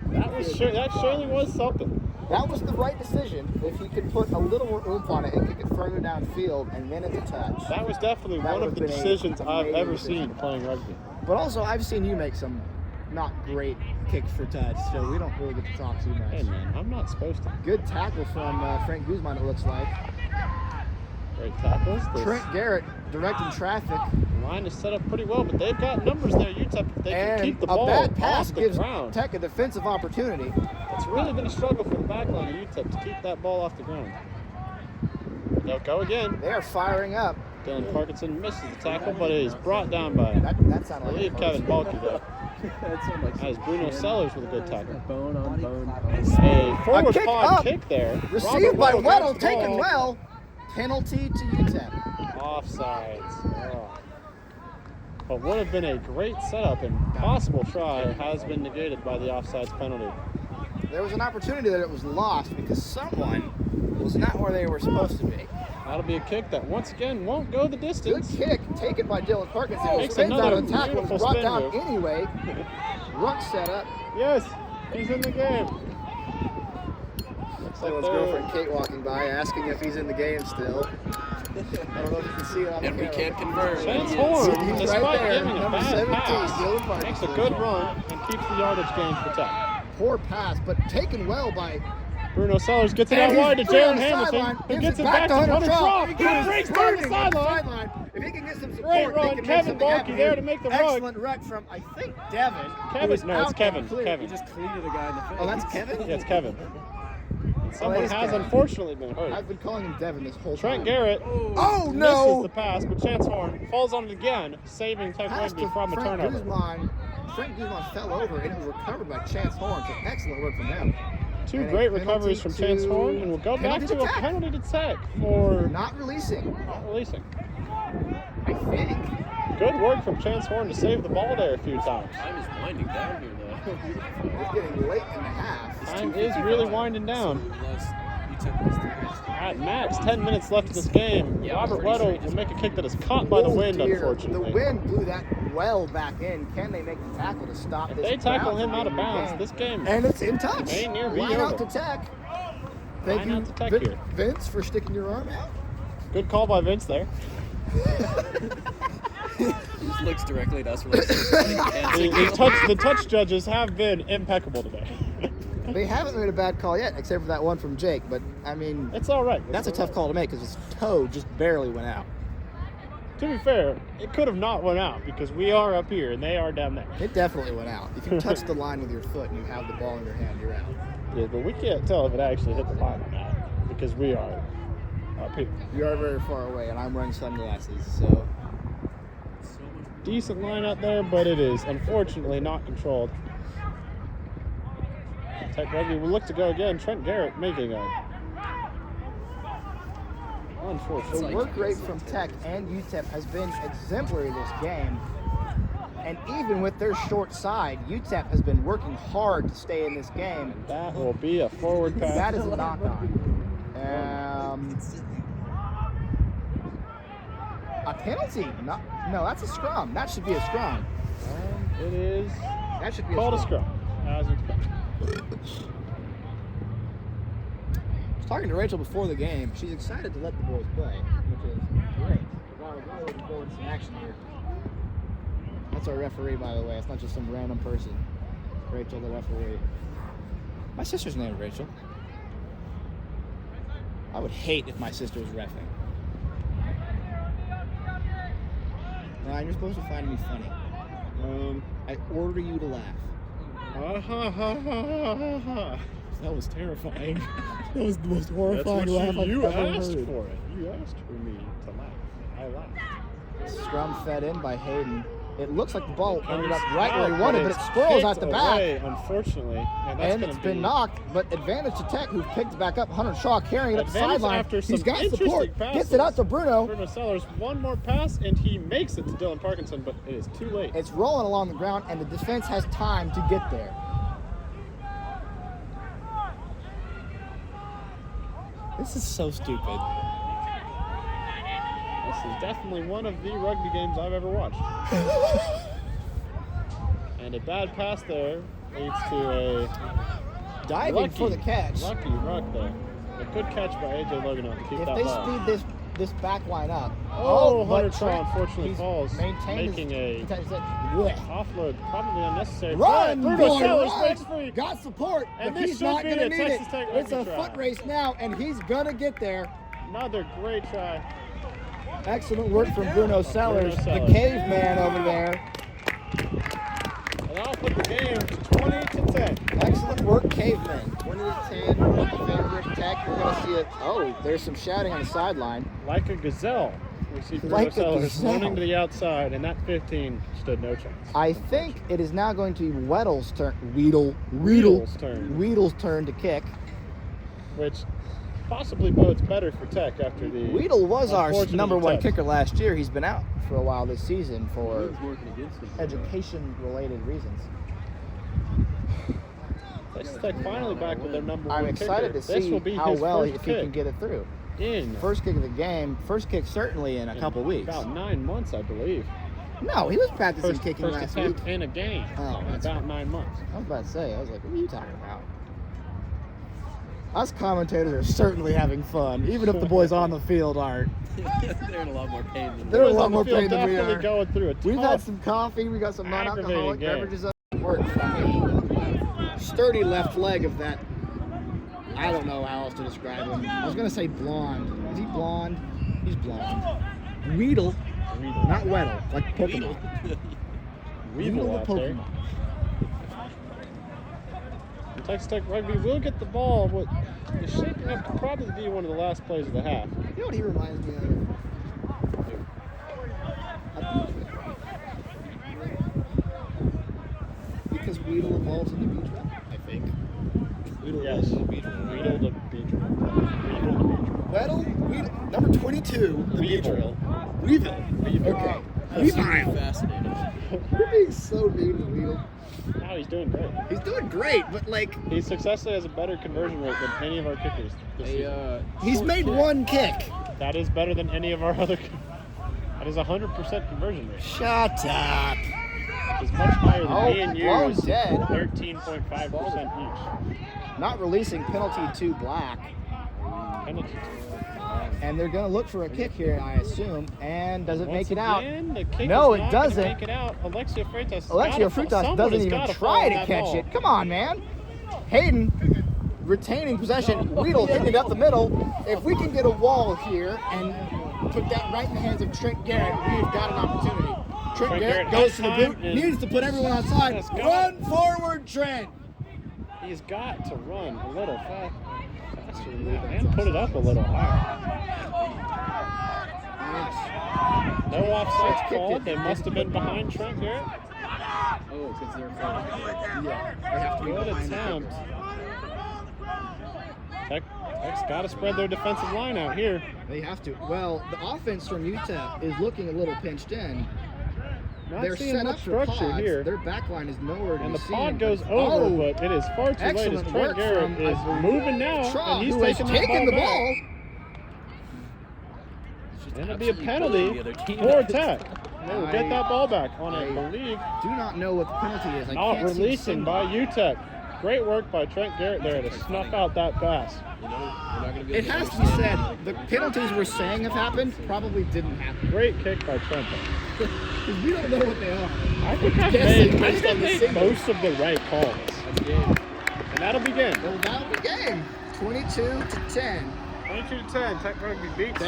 That surely was something. That was the right decision if he could put a little more oomph on it and kick it further downfield and then it's a touch. That was definitely That one of would've the been a decisions I've amazing ever decision. seen playing rugby. But also, I've seen you make some not great kicks for touch, so we don't really get to talk too much. Hey man, I'm not supposed to. Good tackle from Frank Guzman, it looks like. Great tackles. This Trent Garrett directing traffic. line is set up pretty well, but they've got numbers there. UTEP, if they can And keep the a ball bad pass off the gives ground. Tech a defensive opportunity. It's really been a struggle for the back line of UTEP to keep that ball off the ground. They'll go again. They are firing up. Dylan Parkinson misses the tackle, but it is brought down by, That I sounded like believe, a Kevin first. Balky there. That is Bruno Sellers with a good tackle. Bone on bone. A forward kick pod up. kick there. Received by Robert Weddle, grabs the taken ball. well. Penalty to UTEP. Offsides. Oh. What would have been a great setup and possible try has been negated by the offsides penalty. There was an opportunity that it was lost because someone was not where they were supposed to be. That'll be a kick that once again won't go the Good distance. kick taken by Dylan Parkinson. It Makes spins out another of the tackle. beautiful It's brought spin down move. anyway. Ruck set up. Yes, he's in the game. Looks like Dylan's they're- girlfriend Kate walking by asking if he's in the game still. I don't know if you can see it on the And we camera. can't confirm. Chance Yes. Horn, He's despite right there, giving a number bad 17, pass, Dylan Parkinson. makes a good run and keeps the yardage gain for Tech. Poor pass, but taken well by. Bruno Sellers gets it And out he's wide to free on Jaron the Hamilton, sideline, who gives gets it it back to Hunter Traub. Traub, He who goes breaks down the burning on the sideline. sideline. If he can get some support, Great they run, can make Kevin something happen Balky there here. to make the run. Excellent ruck from, I think, Devin. Kevin, who is no, it's out Kevin. and clear. Kevin. He just Cleated a guy in the face. Oh, that's Kevin? Yeah, it's Kevin. And someone is has Kevin. unfortunately been hurt. I've been calling him Devin this whole Trent time. Garrett Oh, misses no! the pass, but Chance Horn falls on it again, saving Tech Pass Rugby to from a Frank turnover. Guzman. Frank Guzman fell over, and it was recovered by Chance Horn. So excellent work from them. Two And a great penalty recoveries from Chance to- Horn, and we'll go back penalty to to a Tech. penalty to Tech for Not releasing, not releasing. I think. Good work from Chance Horn to save the ball there a few times. Time is winding down here, though. It's getting late in the half. Time is really winding down. Unless you took this At max, 10 minutes left in this game. Yeah, Robert pretty Weddle will make a kick that is caught by the Oh, wind, dear. unfortunately. The wind blew that well back in. Can they make the tackle to stop If this? they tackle crowd him from out of being bounds, game? this game And it's in touch. may near be Line out over. to Tech. Thank Line you, out to Tech here. Vince, for sticking your arm out. Good call by Vince there. He just looks directly at us. We're like, The touch judges have been impeccable today. They haven't made a bad call yet, except for that one from Jake. But I mean, It's all right. that's a tough call to make because his toe just barely went out. To be fair, it could have not went out because we are up here and they are down there. It definitely went out. If you touch the line with your foot and you have the ball in your hand, you're out. Yeah, but we can't tell if it actually hit the line or not because we are up here. You are very far away, and I'm wearing sunglasses, so Decent line out there, but it is unfortunately not controlled. Tech Rugby will look to go again. Trent Garrett making a unfortunate. the work rate from Tech and UTEP has been exemplary this game. And even with their short side, UTEP has been working hard to stay in this game. That will be a forward pass. That is a knock-on. A penalty? No, that's a scrum. That should be a scrum. It is That should be called a a scrum. scrum. As expected. I was talking to Rachel before the game. She's excited to let the boys play, which is great. We're really looking forward to some action here. That's our referee, by the way. It's not just some random person. Rachel, the referee. My sister's name is Rachel. I would hate if my sister was reffing. Ryan, you're supposed to find me funny. I order you to laugh. That was terrifying. That was the most That's horrifying laugh what I've you ever asked heard. for it. You asked for me to laugh. I laughed. Scrum fed in by Hayden. It looks like the ball ended up Comes right where he out, wanted, but it swirls kicked out the back. away, unfortunately. And, that's And gonna it's been be knocked, but advantage to Tech, who picked it back up. Hunter Shaw carrying it up the advantage sideline. after He's some got interesting support. passes. Gets it out to Bruno. Bruno Sellers, one more pass, and he makes it to Dylan Parkinson, but it is too late. It's rolling along the ground, and the defense has time to get there. This is so stupid. This is definitely one of the rugby games I've ever watched. And a bad pass there leads to a Diving for the catch. Lucky ruck there. A good catch by AJ Logano to keep If that they ball. speed this back line up. Oh, but Hunter Shaw Trent, unfortunately he's falls, maintained making his, a Blech. offload, probably unnecessary. Run, but Bruno boy, Sellers run. breaks free. Got support, And but this he's should not be going to a need Texas it. Tech It's a rugby try. foot race now, and he's going to get there. Another great try. Excellent work from Bruno Sellers, the Sellers. caveman over there. And that'll put the game to 20-10. Excellent work, caveman. 20-10 in favor of Tech. We're going to see it. Oh, there's some shouting on the sideline. Like a gazelle. We see Bruno Like a Sellers gazelle. running to the outside, and that 15 stood no chance. I think it is now going to be Weddle's turn. Weedle's turn to kick. Which possibly bodes better for Tech after the Weedle was our unfortunate number one attempt. kicker last year. He's been out for a while this season for education-related reasons. Texas Tech finally back with their number one I'm excited kicker. to This see will be how his well first if he kick can get it through. in First kick of the game. First kick certainly in a couple weeks. about 9 months, I believe. No, he was practicing First kicking last week. attempt in a game Oh, in that's about 9 months. I was about to say, I was like, what are you talking about? Us commentators are certainly having fun, even if the boys on the field aren't. They're in a lot more pain than They're a Boys lot on the more field pain than we definitely are. going through it. We've had some coffee, we got some non-alcoholic Aggravating game. beverages up. Work from the sturdy left leg of that. I don't know how else to describe him. I was gonna say blonde. Is he blonde? He's blonde. Weedle, not Weddle, like Pokemon. Weevil the out there. Pokemon. And Texas Tech Rugby will get the ball. What is shaping up to probably be one of the last plays of the half. You know what he reminds me of? Because Weedle evolves into Beedrill, I think. Yes. Weedle the Beedrill. Weddle, Weedle, number 22, the Weevil. Beedrill. Weevil. Okay. Weavile. Fascinating. You're being so mean to Weedle. No, he's doing great. He's doing great, but like He successfully has a better conversion rate than any of our kickers this season. he's made one kick. That is better than any of our other. That is 100% conversion rate. Shut up. It's much higher than Oh, me and blown yours. dead. 13.5% each. Not releasing penalty to Black. Penalty. And they're going to look for a kick here, I assume. And does it Once make it out? again, the kick No, is it not gonna doesn't. Make it out. Alexia Freitas. Alexia Frutas doesn't even try to catch it. Come on, man. Hayden retaining possession. Weedle hitting it up the middle. If we can get a wall here and put that right in the hands of Trent Garrett, we've got an opportunity. Trent Garrett goes to the boot, needs to put everyone outside. Yes, go. Run forward, Trent. He's got to run a little faster and put it up a little higher. No offsides called. They must have been behind Trent Garrett. Oh, because they're fighting. Yeah, they have to be Good behind the attempt. Tech's got to spread their defensive line out here. They have to. Well, the offense from UTEP is looking a little pinched in. Not They're seeing set much up for structure pods. here. Their back line is nowhere to And be the seen. pod goes over, Oh, but it is far too late as excellent Trent work Garrett from, is I believe, moving now, Traub, and he's who has taking that taken the back. ball. And it'll be a penalty The other team. for Tech. They will get that ball back on, I I believe, do not know what the penalty is. I not can't see the releasing symbol. by UTEP. Great work by Trent Garrett there to snuff out that pass. You know, we're not going to be It able has to to be said, understand the penalties we're saying have happened probably didn't happen. Great kick by Trent. Because we don't know what they are. I think I've Guessing made, I based think on I've the made signal. most of the right calls. And that'll begin. Well, that'll be game. 22-10. 22-10, Tech Rugby beats